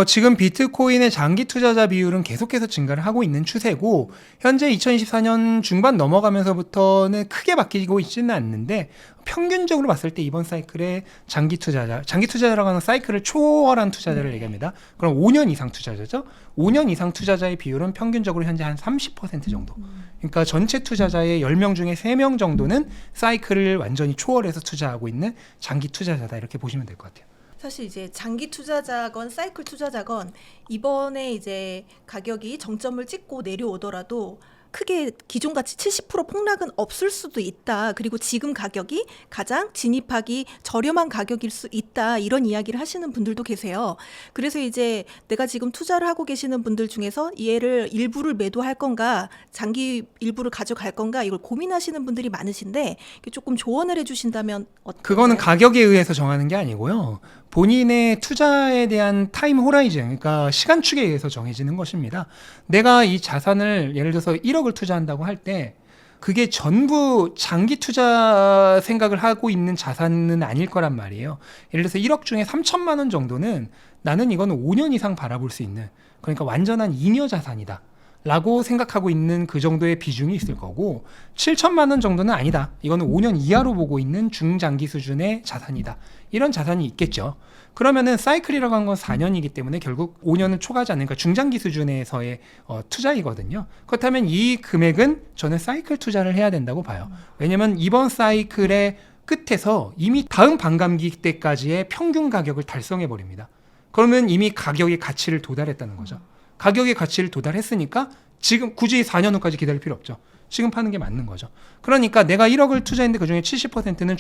지금 비트코인의 장기 투자자 비율은 계속해서 증가를 하고 있는 추세고 현재 2024년 중반 넘어가면서부터는 크게 바뀌고 있지는 않는데 평균적으로 봤을 때 이번 사이클의 장기 투자자라고 하는 사이클을 초월한 투자자를 얘기합니다. 그럼 5년 이상 투자자죠. 5년 이상 투자자의 비율은 평균적으로 현재 한 30% 정도. 그러니까 전체 투자자의 10명 중에 3명 정도는 사이클을 완전히 초월해서 투자하고 있는 장기 투자자다 이렇게 보시면 될 것 같아요. 사실 이제 장기 투자자건 사이클 투자자건 이번에 이제 가격이 정점을 찍고 내려오더라도 크게 기존같이 70% 폭락은 없을 수도 있다. 그리고 지금 가격이 가장 진입하기 저렴한 가격일 수 있다. 이런 이야기를 하시는 분들도 계세요. 그래서 이제 내가 지금 투자를 하고 계시는 분들 중에서 얘를 일부를 매도할 건가, 장기 일부를 가져갈 건가 이걸 고민하시는 분들이 많으신데 조금 조언을 해주신다면 어떨까요? 그거는 가격에 의해서 정하는 게 아니고요. 본인의 투자에 대한 타임 호라이즌, 그러니까 시간축에 의해서 정해지는 것입니다. 내가 이 자산을 예를 들어서 1억을 투자한다고 할 때 그게 전부 장기 투자 생각을 하고 있는 자산은 아닐 거란 말이에요. 예를 들어서 1억 중에 3천만 원 정도는 나는 이거는 5년 이상 바라볼 수 있는, 그러니까 완전한 잉여 자산이다 라고 생각하고 있는 그 정도의 비중이 있을 거고 7천만 원 정도는 아니다. 이거는 5년 이하로 보고 있는 중장기 수준의 자산이다. 이런 자산이 있겠죠. 그러면은 사이클이라고 하는 건 4년이기 때문에 결국 5년은 초과하지 않으니까 중장기 수준에서의 투자이거든요. 그렇다면 이 금액은 저는 사이클 투자를 해야 된다고 봐요. 왜냐면 이번 사이클의 끝에서 이미 다음 반감기 때까지의 평균 가격을 달성해 버립니다. 그러면 이미 가격의 가치를 도달했다는 거죠. 가격의 가치를 도달했으니까 지금 굳이 4년 후까지 기다릴 필요 없죠. 지금 파는 게 맞는 거죠. 그러니까 내가 1억을 투자했는데 그중에 70%는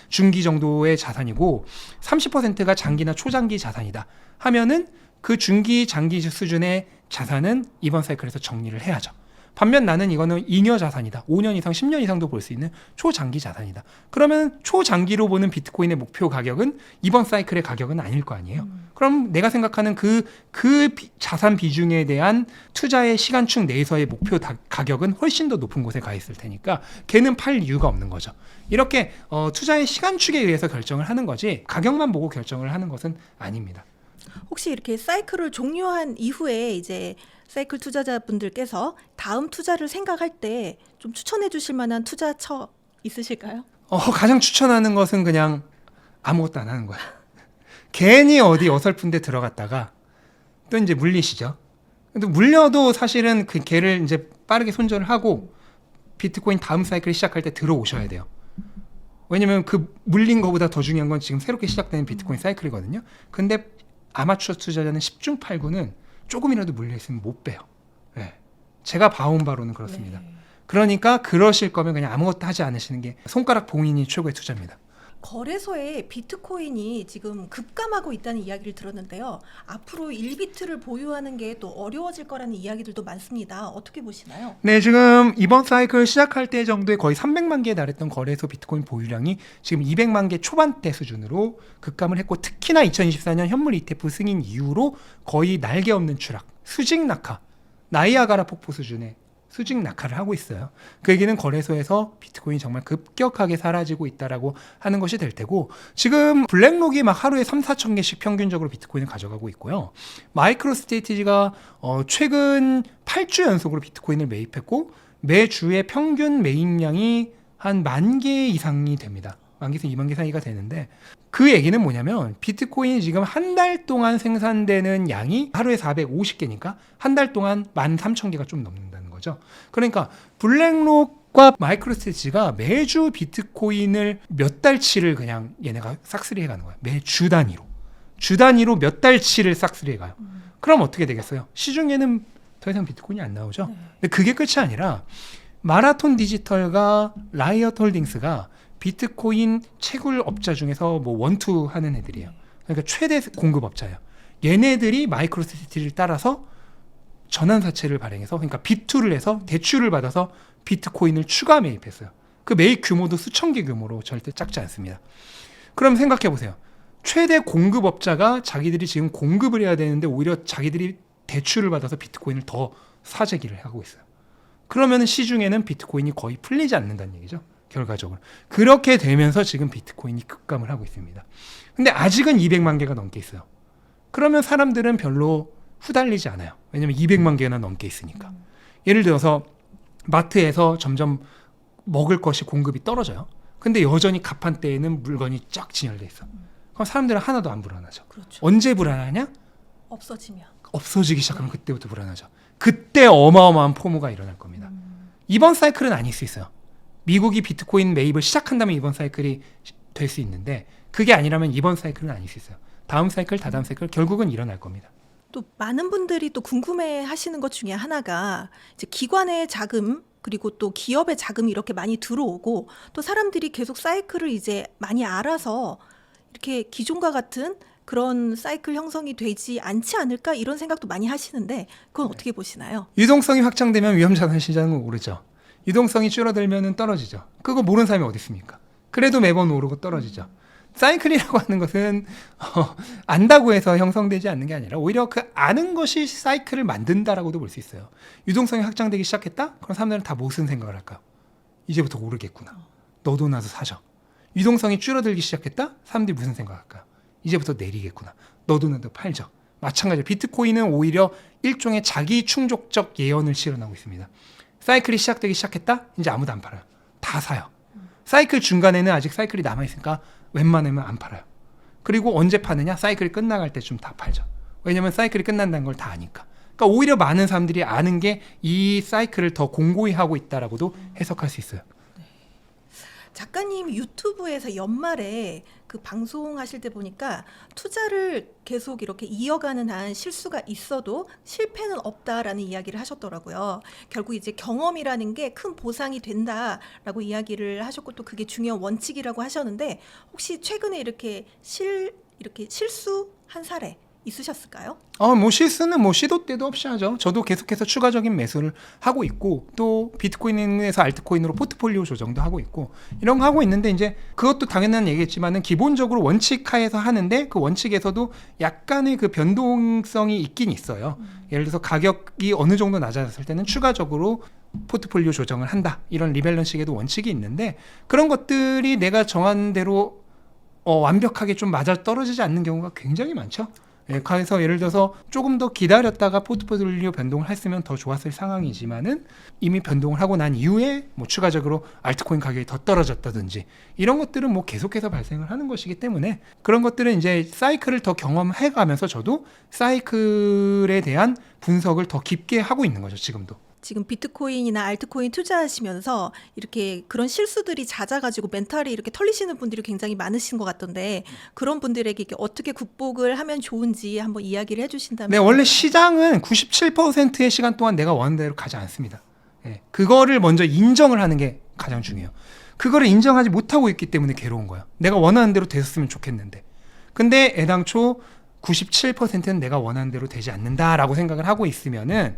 중기 정도의 자산이고 30%가 장기나 초장기 자산이다 하면은 그 중기, 장기 수준의 자산은 이번 사이클에서 정리를 해야죠. 반면 나는 이거는 잉여 자산이다. 5년 이상, 10년 이상도 볼 수 있는 초장기 자산이다. 그러면 초장기로 보는 비트코인의 목표 가격은 이번 사이클의 가격은 아닐 거 아니에요. 그럼 내가 생각하는 그 자산 비중에 대한 투자의 시간축 내에서의 목표 가격은 훨씬 더 높은 곳에 가 있을 테니까 걔는 팔 이유가 없는 거죠. 이렇게 투자의 시간축에 의해서 결정을 하는 거지 가격만 보고 결정을 하는 것은 아닙니다. 혹시 이렇게 사이클을 종료한 이후에 이제 사이클 투자자분들께서 다음 투자를 생각할 때 좀 추천해 주실 만한 투자처 있으실까요? 가장 추천하는 것은 그냥 아무것도 안 하는 거야. 괜히 어디 어설픈 데 들어갔다가 또 이제 물리시죠. 근데 물려도 사실은 그 걔를 이제 빠르게 손절을 하고 비트코인 다음 사이클이 시작할 때 들어오셔야 돼요. 왜냐면 그 물린 거보다 더 중요한 건 지금 새롭게 시작되는 비트코인 사이클이거든요. 근데 아마추어 투자자는 10중 8구는 조금이라도 물려있으면 못 빼요. 네. 제가 봐온 바로는 그렇습니다. 네. 그러니까 그러실 거면 그냥 아무것도 하지 않으시는 게 손가락 봉인이 최고의 투자입니다. 거래소에 비트코인이 지금 급감하고 있다는 이야기를 들었는데요. 앞으로 1비트를 보유하는 게 또 어려워질 거라는 이야기들도 많습니다. 어떻게 보시나요? 네, 지금 이번 사이클 시작할 때 정도에 거의 300만 개에 달했던 거래소 비트코인 보유량이 지금 200만 개 초반대 수준으로 급감을 했고 특히나 2024년 현물 ETF 승인 이후로 거의 날개 없는 추락, 수직 낙하, 나이아가라 폭포 수준의 수직 낙하를 하고 있어요. 그 얘기는 거래소에서 비트코인이 정말 급격하게 사라지고 있다라고 하는 것이 될 테고, 지금 블랙록이 막 하루에 3-4천 개씩 평균적으로 비트코인을 가져가고 있고요. 마이크로스트래티지가 최근 8주 연속으로 비트코인을 매입했고, 매주의 평균 매입량이 한 10,000개 이상이 됩니다. 10,000개에서 20,000개 사이가 되는데, 그 얘기는 뭐냐면 비트코인이 지금 한 달 동안 생산되는 양이 하루에 450개니까 한 달 동안 13,000개가 좀 넘는다는 거죠. 그러니까 블랙록과 마이크로스트래티지가 매주 비트코인을 몇 달치를 그냥 얘네가 싹쓸이 해가는 거야. 매주 단위로. 주 단위로 몇 달치를 싹쓸이 해가요. 그럼 어떻게 되겠어요? 시중에는 더 이상 비트코인이 안 나오죠. 근데 그게 끝이 아니라 마라톤 디지털과 라이엇 홀딩스가 비트코인 채굴업자 중에서 뭐 원투 하는 애들이에요. 그러니까 최대 공급업자예요. 얘네들이 마이크로스트래티지를 따라서 전환사채를 발행해서, 그러니까 빚투를 해서 대출을 받아서 비트코인을 추가 매입했어요. 그 매입 규모도 수천 개 규모로 절대 작지 않습니다. 그럼 생각해 보세요. 최대 공급업자가 자기들이 지금 공급을 해야 되는데 오히려 자기들이 대출을 받아서 비트코인을 더 사재기를 하고 있어요. 그러면 시중에는 비트코인이 거의 풀리지 않는다는 얘기죠. 결과적으로. 그렇게 되면서 지금 비트코인이 급감을 하고 있습니다. 근데 아직은 200만 개가 넘게 있어요. 그러면 사람들은 별로 후달리지 않아요. 왜냐면 200만 개나 넘게 있으니까. 예를 들어서 마트에서 점점 먹을 것이 공급이 떨어져요. 근데 여전히 가판대에는 물건이 쫙 진열돼 있어. 그럼 사람들은 하나도 안 불안하죠. 그렇죠. 언제 불안하냐? 없어지면. 없어지기 시작하면 그때부터 불안하죠. 그때 어마어마한 포무가 일어날 겁니다. 이번 사이클은 아닐 수 있어요. 미국이 비트코인 매입을 시작한다면 이번 사이클이 될 수 있는데, 그게 아니라면 이번 사이클은 아닐 수 있어요. 다음 사이클, 다다음 사이클 결국은 일어날 겁니다. 또 많은 분들이 또 궁금해 하시는 것 중에 하나가 이제 기관의 자금 그리고 또 기업의 자금이 이렇게 많이 들어오고 또 사람들이 계속 사이클을 이제 많이 알아서 이렇게 기존과 같은 그런 사이클 형성이 되지 않지 않을까 이런 생각도 많이 하시는데 그건 어떻게 보시나요? 유동성이 확장되면 위험자산 시장은 오르죠. 유동성이 줄어들면 떨어지죠. 그거 모르는 사람이 어디 있습니까? 그래도 매번 오르고 떨어지죠. 사이클이라고 하는 것은 안다고 해서 형성되지 않는 게 아니라 오히려 그 아는 것이 사이클을 만든다라고도 볼 수 있어요. 유동성이 확장되기 시작했다? 그럼 사람들은 다 무슨 생각을 할까요? 이제부터 오르겠구나. 너도 나도 사죠. 유동성이 줄어들기 시작했다? 사람들이 무슨 생각을 할까요? 이제부터 내리겠구나. 너도 나도 팔죠. 마찬가지로 비트코인은 오히려 일종의 자기 충족적 예언을 실현하고 있습니다. 사이클이 시작되기 시작했다? 이제 아무도 안 팔아요. 다 사요. 사이클 중간에는 아직 사이클이 남아있으니까 웬만하면 안 팔아요. 그리고 언제 파느냐? 사이클이 끝나갈 때쯤 다 팔죠. 왜냐면 사이클이 끝난다는 걸 다 아니까. 그러니까 오히려 많은 사람들이 아는 게 이 사이클을 더 공고히 하고 있다라고도 해석할 수 있어요. 작가님 유튜브에서 연말에 그 방송하실 때 보니까 투자를 계속 이렇게 이어가는 한 실수가 있어도 실패는 없다라는 이야기를 하셨더라고요. 결국 이제 경험이라는 게 큰 보상이 된다라고 이야기를 하셨고 또 그게 중요한 원칙이라고 하셨는데 혹시 최근에 이렇게 실수한 사례 있으셨을까요? 뭐 실수는 뭐 시도 때도 없이 하죠. 저도 계속해서 추가적인 매수를 하고 있고 또 비트코인에서 알트코인으로 포트폴리오 조정도 하고 있고 이런 거 하고 있는데 이제 그것도 당연한 얘기겠지만은 기본적으로 원칙 하에서 하는데 그 원칙에서도 약간의 그 변동성이 있긴 있어요. 예를 들어서 가격이 어느 정도 낮아졌을 때는 추가적으로 포트폴리오 조정을 한다. 이런 리밸런싱에도 원칙이 있는데 그런 것들이 내가 정한 대로 완벽하게 좀 맞아 떨어지지 않는 경우가 굉장히 많죠. 그래서 예를 들어서 조금 더 기다렸다가 포트폴리오 변동을 했으면 더 좋았을 상황이지만은 이미 변동을 하고 난 이후에 뭐 추가적으로 알트코인 가격이 더 떨어졌다든지 이런 것들은 뭐 계속해서 발생을 하는 것이기 때문에 그런 것들은 이제 사이클을 더 경험해 가면서 저도 사이클에 대한 분석을 더 깊게 하고 있는 거죠, 지금도. 지금 비트코인이나 알트코인 투자하시면서 이렇게 그런 실수들이 잦아가지고 멘탈이 이렇게 털리시는 분들이 굉장히 많으신 것 같던데 그런 분들에게 이렇게 어떻게 극복을 하면 좋은지 한번 이야기를 해주신다면. 네, 원래 시장은 97%의 시간 동안 내가 원하는 대로 가지 않습니다. 그거를 먼저 인정을 하는 게 가장 중요해요. 그거를 인정하지 못하고 있기 때문에 괴로운 거예요. 내가 원하는 대로 됐었으면 좋겠는데. 근데 애당초 97%는 내가 원하는 대로 되지 않는다라고 생각을 하고 있으면은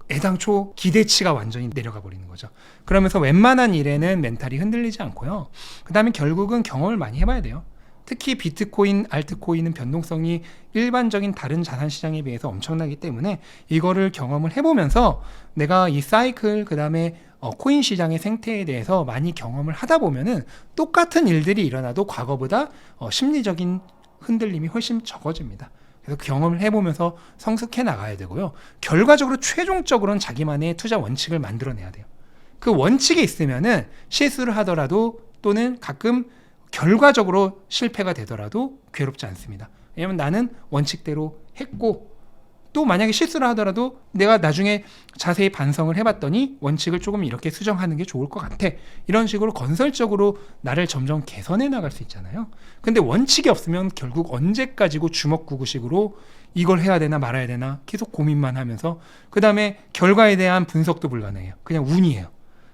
애당초 기대치가 완전히 내려가 버리는 거죠. 그러면서 웬만한 일에는 멘탈이 흔들리지 않고요. 그 다음에 결국은 경험을 많이 해봐야 돼요. 특히 비트코인, 알트코인은 변동성이 일반적인 다른 자산 시장에 비해서 엄청나기 때문에 이거를 경험을 해보면서 내가 이 사이클 그다음에 코인 시장의 생태에 대해서 많이 경험을 하다 보면은 똑같은 일들이 일어나도 과거보다 심리적인 흔들림이 훨씬 적어집니다. 그래서 경험을 해보면서 성숙해 나가야 되고요. 결과적으로 최종적으로는 자기만의 투자 원칙을 만들어내야 돼요. 그 원칙이 있으면은 실수를 하더라도 또는 가끔 결과적으로 실패가 되더라도 괴롭지 않습니다. 왜냐면 나는 원칙대로 했고 또 만약에 실수를 하더라도 내가 나중에 자세히 반성을 해봤더니 원칙을 조금 이렇게 수정하는 게 좋을 것 같아. 이런 식으로 건설적으로 나를 점점 개선해 나갈 수 있잖아요. 근데 원칙이 없으면 결국 언제까지고 주먹구구식으로 이걸 해야 되나 말아야 되나 계속 고민만 하면서 그 다음에 결과에 대한 분석도 불가능해요. 그냥 운이에요.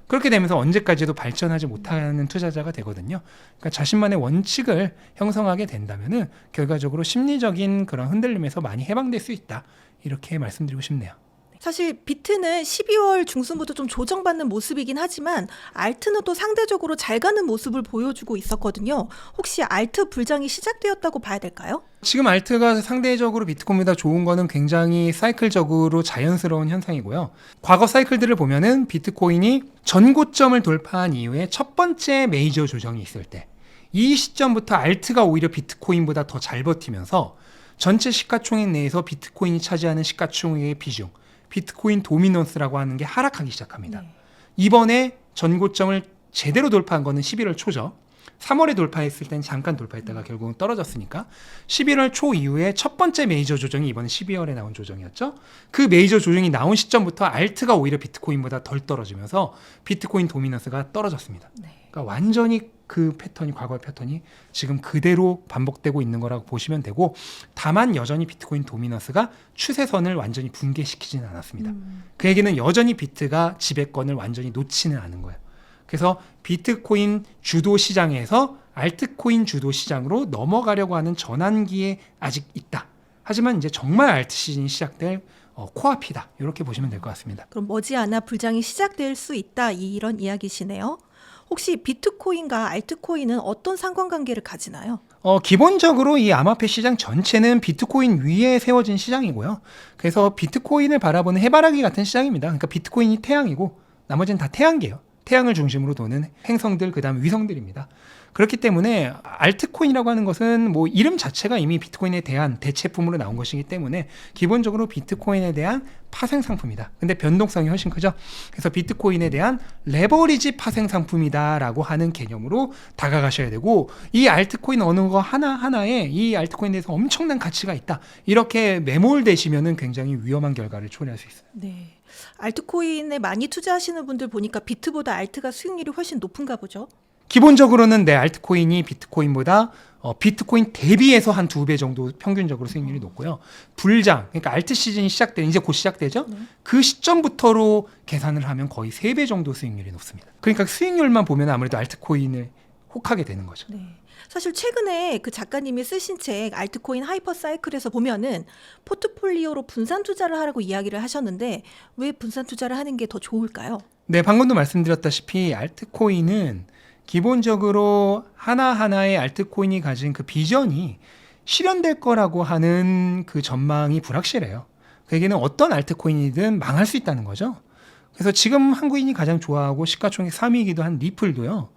그렇게 되면서 언제까지도 발전하지 못하는 투자자가 되거든요. 그러니까 자신만의 원칙을 형성하게 된다면은 결과적으로 심리적인 그런 흔들림에서 많이 해방될 수 있다. 이렇게 말씀드리고 싶네요. 사실 비트는 12월 중순부터 좀 조정받는 모습이긴 하지만 알트는 또 상대적으로 잘 가는 모습을 보여주고 있었거든요. 혹시 알트 불장이 시작되었다고 봐야 될까요? 지금 알트가 상대적으로 비트코인보다 좋은 거는 굉장히 사이클적으로 자연스러운 현상이고요. 과거 사이클들을 보면은 비트코인이 전고점을 돌파한 이후에 첫 번째 메이저 조정이 있을 때 이 시점부터 알트가 오히려 비트코인보다 더 잘 버티면서 전체 시가총액 내에서 비트코인이 차지하는 시가총액의 비중, 비트코인 도미넌스라고 하는 게 하락하기 시작합니다. 네. 이번에 전고점을 제대로 돌파한 거는 11월 초죠. 3월에 돌파했을 땐 잠깐 돌파했다가 결국은 떨어졌으니까 11월 초 이후에 첫 번째 메이저 조정이 이번에 12월에 나온 조정이었죠. 그 메이저 조정이 나온 시점부터 알트가 오히려 비트코인보다 덜 떨어지면서 비트코인 도미넌스가 떨어졌습니다. 네. 그러니까 완전히 그 패턴이 과거의 패턴이 지금 그대로 반복되고 있는 거라고 보시면 되고 다만 여전히 비트코인 도미넌스가 추세선을 완전히 붕괴시키지는 않았습니다. 그 얘기는 여전히 비트가 지배권을 완전히 놓지는 않은 거예요. 그래서 비트코인 주도 시장에서 알트코인 주도 시장으로 넘어가려고 하는 전환기에 아직 있다. 하지만 이제 정말 알트 시즌이 시작될 코앞이다. 이렇게 보시면 될 것 같습니다. 그럼 머지않아 불장이 시작될 수 있다 이런 이야기시네요. 혹시 비트코인과 알트코인은 어떤 상관관계를 가지나요? 기본적으로 이 암호화폐 시장 전체는 비트코인 위에 세워진 시장이고요. 그래서 비트코인을 바라보는 해바라기 같은 시장입니다. 그러니까 비트코인이 태양이고 나머지는 다 태양계예요. 태양을 중심으로 도는 행성들, 그 다음 위성들입니다. 그렇기 때문에 알트코인이라고 하는 것은 뭐 이름 자체가 이미 비트코인에 대한 대체품으로 나온 것이기 때문에 기본적으로 비트코인에 대한 파생 상품이다. 근데 변동성이 훨씬 크죠. 그래서 비트코인에 대한 레버리지 파생 상품이다라고 하는 개념으로 다가가셔야 되고 이 알트코인 어느 거 하나하나에 이 알트코인에 대해서 엄청난 가치가 있다. 이렇게 매몰되시면은 굉장히 위험한 결과를 초래할 수 있어요. 네. 알트코인에 많이 투자하시는 분들 보니까 비트보다 알트가 수익률이 훨씬 높은가 보죠? 기본적으로는 내 알트코인이 비트코인보다 비트코인 대비해서 한 2배 정도 평균적으로 수익률이 높고요. 불장, 그러니까 알트 시즌이 시작되는 이제 곧 시작되죠. 그 시점부터로 계산을 하면 거의 3배 정도 수익률이 높습니다. 그러니까 수익률만 보면 아무래도 알트코인을 혹하게 되는 거죠. 네. 사실 최근에 그 작가님이 쓰신 책 알트코인 하이퍼 사이클에서 보면은 포트폴리오로 분산 투자를 하라고 이야기를 하셨는데 왜 분산 투자를 하는 게 더 좋을까요? 네, 방금도 말씀드렸다시피 알트코인은 기본적으로 하나하나의 알트코인이 가진 그 비전이 실현될 거라고 하는 그 전망이 불확실해요. 그 얘기는 어떤 알트코인이든 망할 수 있다는 거죠. 그래서 지금 한국인이 가장 좋아하고 시가총액 3위이기도 한 리플도요.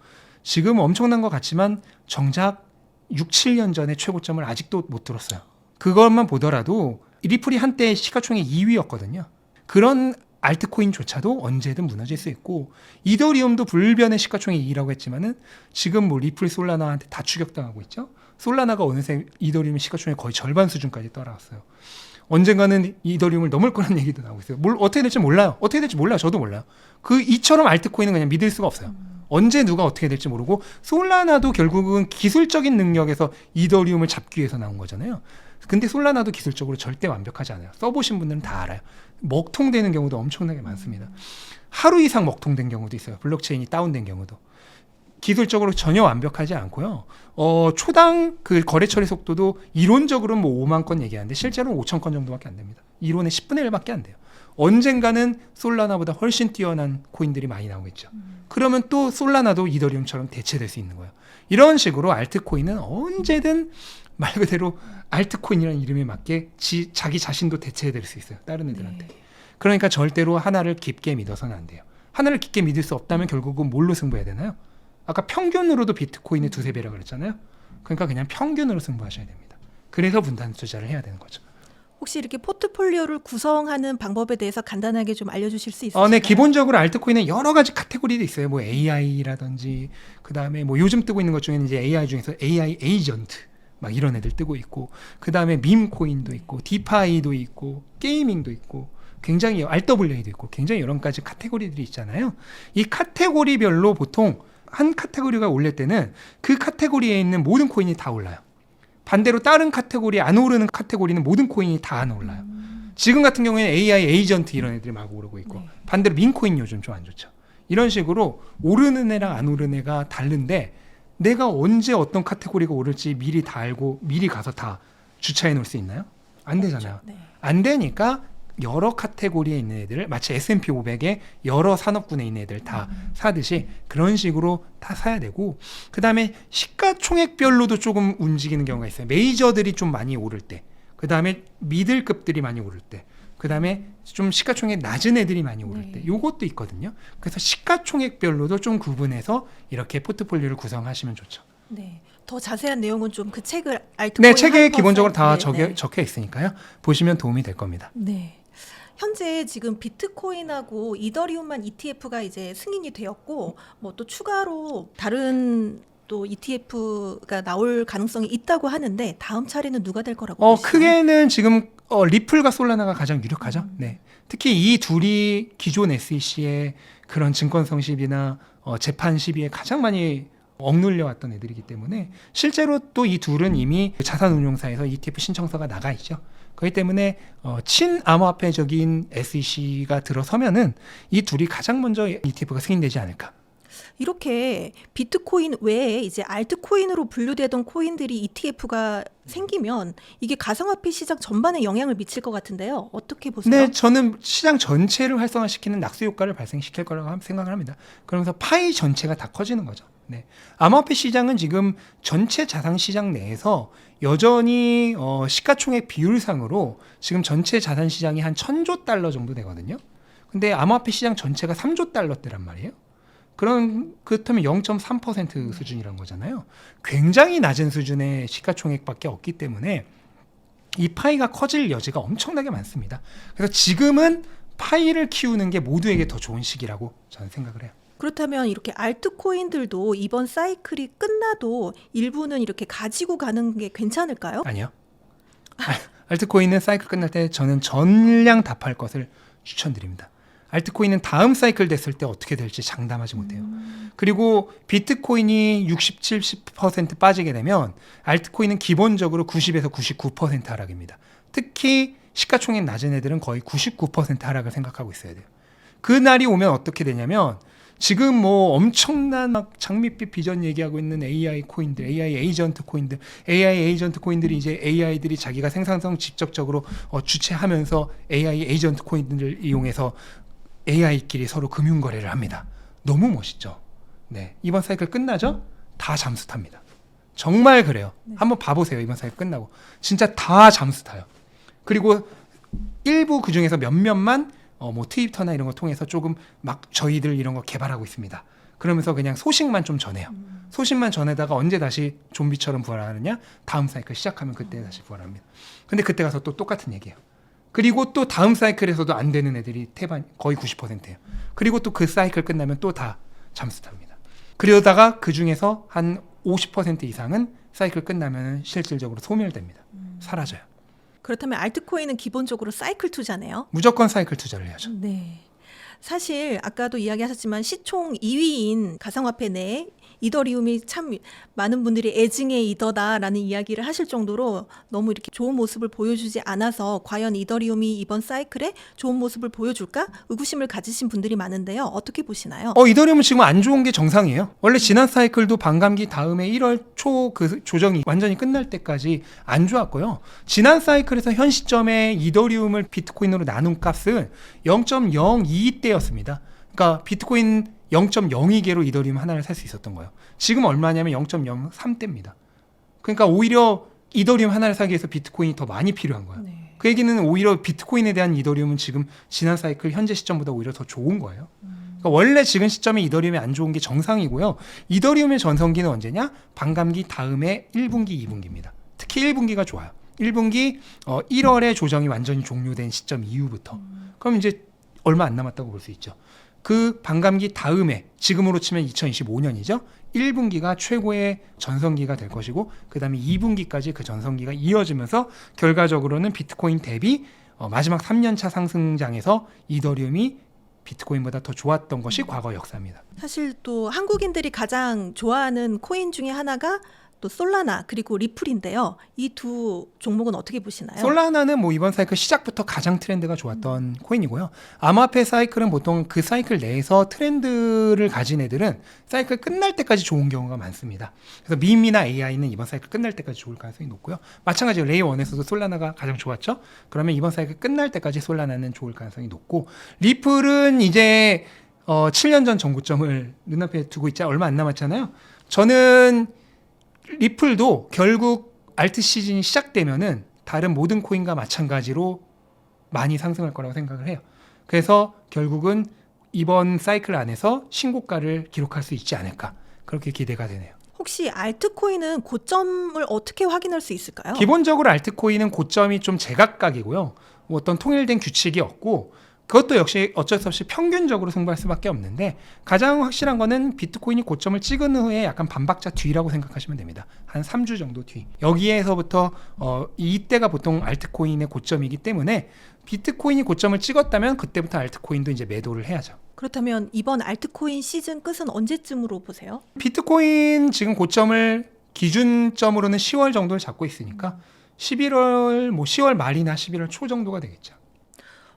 지금 엄청난 것 같지만 정작 6, 7년 전에 최고점을 아직도 못 들었어요. 그것만 보더라도 리플이 한때 시가총액 2위였거든요. 그런 알트코인조차도 언제든 무너질 수 있고 이더리움도 불변의 시가총액 2위라고 했지만은 지금 뭐 리플, 솔라나한테 다 추격당하고 있죠. 솔라나가 어느새 이더리움 시가총액 거의 절반 수준까지 따라왔어요. 언젠가는 이더리움을 넘을 거라는 얘기도 나오고 있어요. 어떻게 될지 몰라요. 어떻게 될지 몰라요. 저도 몰라요. 이처럼 알트코인은 그냥 믿을 수가 없어요. 언제 누가 어떻게 될지 모르고 솔라나도 결국은 기술적인 능력에서 이더리움을 잡기 위해서 나온 거잖아요. 근데 솔라나도 기술적으로 절대 완벽하지 않아요. 써보신 분들은 다 알아요. 먹통되는 경우도 엄청나게 많습니다. 하루 이상 먹통된 경우도 있어요. 블록체인이 다운된 경우도. 기술적으로 전혀 완벽하지 않고요. 초당 그 거래 처리 속도도 이론적으로는 뭐 5만 건 얘기하는데 실제로는 5천 건 정도밖에 안 됩니다. 이론의 10분의 1밖에 안 돼요. 언젠가는 솔라나보다 훨씬 뛰어난 코인들이 많이 나오겠죠. 그러면 또 솔라나도 이더리움처럼 대체될 수 있는 거예요. 이런 식으로 알트코인은 언제든 말 그대로 알트코인이라는 이름에 맞게 자기 자신도 대체될 수 있어요. 다른 애들한테. 네. 그러니까 절대로 하나를 깊게 믿어서는 안 돼요. 하나를 깊게 믿을 수 없다면 결국은 뭘로 승부해야 되나요? 아까 평균으로도 비트코인의 두세 배라고 그랬잖아요. 그러니까 그냥 평균으로 승부하셔야 됩니다. 그래서 분산 투자를 해야 되는 거죠. 혹시 이렇게 포트폴리오를 구성하는 방법에 대해서 간단하게 좀 알려주실 수 있으실까요? 네, 기본적으로 알트코인은 여러 가지 카테고리도 있어요. 뭐 AI라든지 그 다음에 뭐 요즘 뜨고 있는 것 중에는 이제 AI 중에서 AI 에이전트 막 이런 애들 뜨고 있고, 그 다음에 밈코인도 있고, 디파이도 있고, 게이밍도 있고, 굉장히 RWA도 있고, 굉장히 여러 가지 카테고리들이 있잖아요. 이 카테고리별로 보통 한 카테고리가 올릴 때는 그 카테고리에 있는 모든 코인이 다 올라요. 반대로 다른 카테고리 안 오르는 카테고리는 모든 코인이 다 안 올라요. 지금 같은 경우에는 AI 에이전트 이런 애들이 막 오르고 있고, 네. 반대로 민코인 요즘 좀 안 좋죠. 이런 식으로 오르는 애랑 안 오르는 애가 다른데, 내가 언제 어떤 카테고리가 오를지 미리 다 알고 미리 가서 다 주차해 놓을 수 있나요? 안 되잖아요. 네. 안 되니까 여러 카테고리에 있는 애들을 마치 S&P 500에 여러 산업군에 있는 애들 다 사듯이 그런 식으로 다 사야 되고, 그 다음에 시가총액별로도 조금 움직이는 경우가 있어요. 메이저들이 좀 많이 오를 때, 그 다음에 미들급들이 많이 오를 때, 그 다음에 좀 시가총액 낮은 애들이 많이 오를 때, 요것도 있거든요. 그래서 시가총액별로도 좀 구분해서 이렇게 포트폴리오를 구성하시면 좋죠. 네. 더 자세한 내용은 좀 그 책을 알트코인 네, 책에 하이퍼 기본적으로 다 사이트에, 적혀 있으니까요. 보시면 도움이 될 겁니다. 네. 현재 지금 비트코인하고 이더리움만 ETF가 이제 승인이 되었고, 뭐 또 추가로 다른 또 ETF가 나올 가능성이 있다고 하는데, 다음 차례는 누가 될 거라고 보시나요? 크게는 지금 리플과 솔라나가 가장 유력하죠. 네. 특히 이 둘이 기존 SEC의 그런 증권성 시비나 재판 시비에 가장 많이 억눌려 왔던 애들이기 때문에, 실제로 또 이 둘은 이미 자산운용사에서 ETF 신청서가 나가 있죠. 그렇기 때문에 친암호화폐적인 SEC가 들어서면은 이 둘이 가장 먼저 ETF가 승인되지 않을까. 이렇게 비트코인 외에 이제 알트코인으로 분류되던 코인들이 ETF가 생기면 이게 가상화폐 시장 전반에 영향을 미칠 것 같은데요. 어떻게 보세요? 네, 저는 시장 전체를 활성화시키는 낙수 효과를 발생시킬 거라고 생각을 합니다. 그러면서 파이 전체가 다 커지는 거죠. 네. 암호화폐 시장은 지금 전체 자산 시장 내에서 여전히 시가총액 비율상으로 지금 전체 자산 시장이 한 1,000조 달러 정도 되거든요. 근데 암호화폐 시장 전체가 3조 달러대란 말이에요. 그렇다면 0.3% 수준이란 거잖아요. 굉장히 낮은 수준의 시가총액밖에 없기 때문에 이 파이가 커질 여지가 엄청나게 많습니다. 그래서 지금은 파이를 키우는 게 모두에게 더 좋은 시기라고 저는 생각을 해요. 그렇다면 이렇게 알트코인들도 이번 사이클이 끝나도 일부는 이렇게 가지고 가는 게 괜찮을까요? 아니요. 알트코인은 사이클 끝날 때 저는 전량 다 팔 것을 추천드립니다. 알트코인은 다음 사이클 됐을 때 어떻게 될지 장담하지 못해요. 그리고 비트코인이 60, 70% 빠지게 되면 알트코인은 기본적으로 90에서 99% 하락입니다. 특히 시가총액 낮은 애들은 거의 99% 하락을 생각하고 있어야 돼요. 그 날이 오면 어떻게 되냐면, 지금 뭐 엄청난 막 장밋빛 비전 얘기하고 있는 AI 코인들, AI 에이전트 코인들, AI 에이전트 코인들이 이제 AI들이 자기가 생산성 직접적으로 주체하면서 AI 에이전트 코인들을 이용해서 AI끼리 서로 금융 거래를 합니다. 너무 멋있죠. 네, 이번 사이클 끝나죠? 다 잠수 탑니다. 정말 그래요. 한번 봐보세요. 이번 사이클 끝나고 진짜 다 잠수 타요. 그리고 일부 그 중에서 몇몇만 뭐 트위터나 이런 거 통해서 조금 막 저희들 이런 거 개발하고 있습니다. 그러면서 그냥 소식만 좀 전해요. 소식만 전해다가 언제 다시 좀비처럼 부활하느냐? 다음 사이클 시작하면 그때 다시 부활합니다. 근데 그때 가서 또 똑같은 얘기예요. 그리고 또 다음 사이클에서도 안 되는 애들이 거의 90%예요. 그리고 또 그 사이클 끝나면 또 다 잠수 탑니다. 그러다가 그 중에서 한 50% 이상은 사이클 끝나면 실질적으로 소멸됩니다. 사라져요. 그렇다면 알트코인은 기본적으로 사이클 투자네요. 무조건 사이클 투자를 해야죠. 네. 사실 아까도 이야기하셨지만 시총 2위인 가상화폐 내에 이더리움이 참 많은 분들이 애증의 이더다라는 이야기를 하실 정도로 너무 이렇게 좋은 모습을 보여주지 않아서 과연 이더리움이 이번 사이클에 좋은 모습을 보여줄까 의구심을 가지신 분들이 많은데요. 어떻게 보시나요? 이더리움은 지금 안 좋은 게 정상이에요. 원래 지난 사이클도 반감기 다음에 1월 초 그 조정이 완전히 끝날 때까지 안 좋았고요. 지난 사이클에서 현 시점에 이더리움을 비트코인으로 나눈 값은 0.02대였습니다. 그러니까 비트코인 0.02개로 이더리움 하나를 살 수 있었던 거예요. 지금 얼마냐면 0.03대입니다. 그러니까 오히려 이더리움 하나를 사기 위해서 비트코인이 더 많이 필요한 거예요. 네. 그 얘기는 오히려 비트코인에 대한 이더리움은 지금 지난 사이클 현재 시점보다 오히려 더 좋은 거예요. 그러니까 원래 지금 시점에 이더리움이 안 좋은 게 정상이고요. 이더리움의 전성기는 언제냐? 반감기 다음에 1분기, 2분기입니다. 특히 1분기가 좋아요. 1분기 1월에 조정이 완전히 종료된 시점 이후부터. 그럼 이제 얼마 안 남았다고 볼 수 있죠. 그 반감기 다음에 지금으로 치면 2025년이죠. 1분기가 최고의 전성기가 될 것이고 그 다음에 2분기까지 그 전성기가 이어지면서 결과적으로는 비트코인 대비 마지막 3년차 상승장에서 이더리움이 비트코인보다 더 좋았던 것이 과거 역사입니다. 사실 또 한국인들이 가장 좋아하는 코인 중에 하나가 또 솔라나 그리고 리플인데요. 이 두 종목은 어떻게 보시나요? 솔라나는 뭐 이번 사이클 시작부터 가장 트렌드가 좋았던 코인이고요. 암호화폐 사이클은 보통 그 사이클 내에서 트렌드를 가진 애들은 사이클 끝날 때까지 좋은 경우가 많습니다. 그래서 밈이나 AI는 이번 사이클 끝날 때까지 좋을 가능성이 높고요. 마찬가지로 레이어 1에서도 솔라나가 가장 좋았죠. 그러면 이번 사이클 끝날 때까지 솔라나는 좋을 가능성이 높고 리플은 이제 7년 전 정고점을 눈앞에 두고 있자 얼마 안 남았잖아요. 저는 리플도 결국 알트 시즌이 시작되면은 다른 모든 코인과 마찬가지로 많이 상승할 거라고 생각을 해요. 그래서 결국은 이번 사이클 안에서 신고가를 기록할 수 있지 않을까 그렇게 기대가 되네요. 혹시 알트코인은 고점을 어떻게 확인할 수 있을까요? 기본적으로 알트코인은 고점이 좀 제각각이고요. 뭐 어떤 통일된 규칙이 없고 그것도 역시 어쩔 수 없이 평균적으로 승부할 수밖에 없는데 가장 확실한 거는 비트코인이 고점을 찍은 후에 약간 반박자 뒤라고 생각하시면 됩니다. 한 3주 정도 뒤. 여기에서부터 이때가 보통 알트코인의 고점이기 때문에 비트코인이 고점을 찍었다면 그때부터 알트코인도 이제 매도를 해야죠. 그렇다면 이번 알트코인 시즌 끝은 언제쯤으로 보세요? 비트코인 지금 고점을 기준점으로는 10월 정도를 잡고 있으니까 11월 10월 말이나 11월 초 정도가 되겠죠.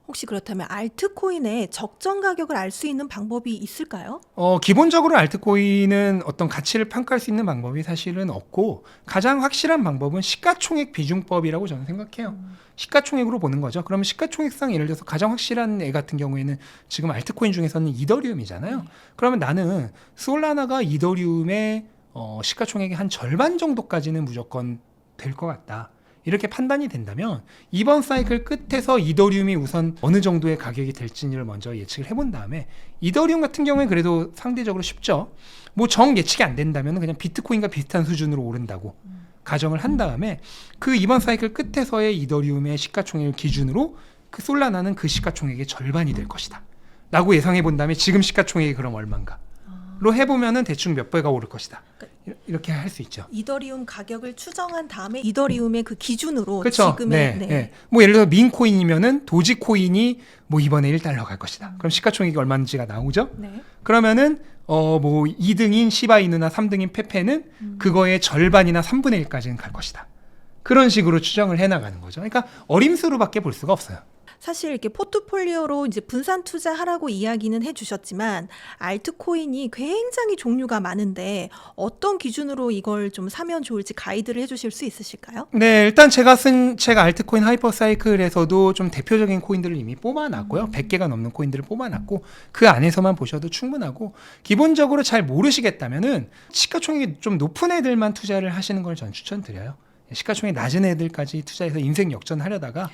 혹시 그렇다면 알트코인의 적정 가격을 알 수 있는 방법이 있을까요? 기본적으로 알트코인은 어떤 가치를 평가할 수 있는 방법이 사실은 없고 가장 확실한 방법은 시가총액 비중법이라고 저는 생각해요. 시가총액으로 보는 거죠. 그러면 시가총액상 예를 들어서 가장 확실한 애 같은 경우에는 지금 알트코인 중에서는 이더리움이잖아요. 그러면 나는 솔라나가 이더리움의 시가총액의 한 절반 정도까지는 무조건 될 것 같다. 이렇게 판단이 된다면 이번 사이클 끝에서 이더리움이 우선 어느 정도의 가격이 될지를 먼저 예측을 해본 다음에 이더리움 같은 경우에 그래도 상대적으로 쉽죠. 뭐 정 예측이 안 된다면 그냥 비트코인과 비슷한 수준으로 오른다고 가정을 한 다음에 그 이번 사이클 끝에서의 이더리움의 시가총액을 기준으로 그 솔라나는 그 시가총액의 절반이 될 것이다 라고 예상해 본 다음에 지금 시가총액이 그럼 얼마인가 로 해보면은 대충 몇 배가 오를 것이다. 이렇게 할 수 있죠. 이더리움 가격을 추정한 다음에 이더리움의 그 기준으로 그렇죠. 지금의 네. 뭐 예를 들어 민코인이면은 도지코인이 뭐 이번에 1달러 갈 것이다. 그럼 시가총액이 얼마인지가 나오죠. 네. 그러면은 뭐 2등인 시바이누나 3등인 페페는 그거의 절반이나 3분의 1까지는 갈 것이다. 그런 식으로 추정을 해나가는 거죠. 그러니까 어림수로밖에 볼 수가 없어요. 사실 이렇게 포트폴리오로 이제 분산 투자하라고 이야기는 해주셨지만 알트코인이 굉장히 종류가 많은데 어떤 기준으로 이걸 좀 사면 좋을지 가이드를 해주실 수 있으실까요? 네, 일단 제가 쓴 책 알트코인 하이퍼사이클에서도 좀 대표적인 코인들을 이미 뽑아놨고요. 100개가 넘는 코인들을 뽑아놨고 그 안에서만 보셔도 충분하고 기본적으로 잘 모르시겠다면은 시가총액이 좀 높은 애들만 투자를 하시는 걸 전 추천드려요. 시가총액 낮은 애들까지 투자해서 인생 역전하려다가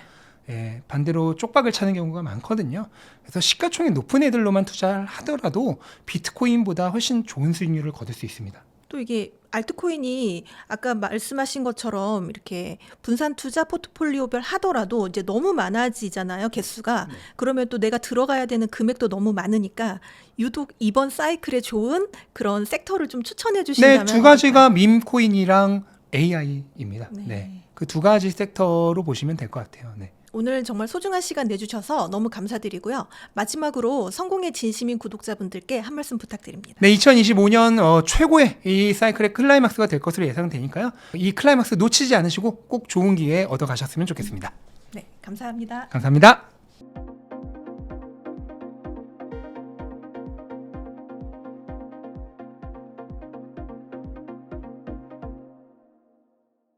반대로 쪽박을 차는 경우가 많거든요. 그래서 시가총액 높은 애들로만 투자를 하더라도 비트코인보다 훨씬 좋은 수익률을 거둘 수 있습니다. 또 이게 알트코인이 아까 말씀하신 것처럼 이렇게 분산 투자 포트폴리오별 하더라도 이제 너무 많아지잖아요, 개수가. 그러면 또 내가 들어가야 되는 금액도 너무 많으니까 유독 이번 사이클에 좋은 그런 섹터를 좀 추천해 주신다면. 네, 두 가지가 밈코인이랑 AI입니다. 네. 네. 그 두 가지 섹터로 보시면 될 것 같아요. 네. 오늘 정말 소중한 시간 내주셔서 너무 감사드리고요. 마지막으로 성공의 진심인 구독자분들께 한 말씀 부탁드립니다. 네, 2025년 최고의 이 사이클의 클라이막스가 될 것으로 예상되니까요. 이 클라이막스 놓치지 않으시고 꼭 좋은 기회 얻어가셨으면 좋겠습니다. 네, 감사합니다. 감사합니다.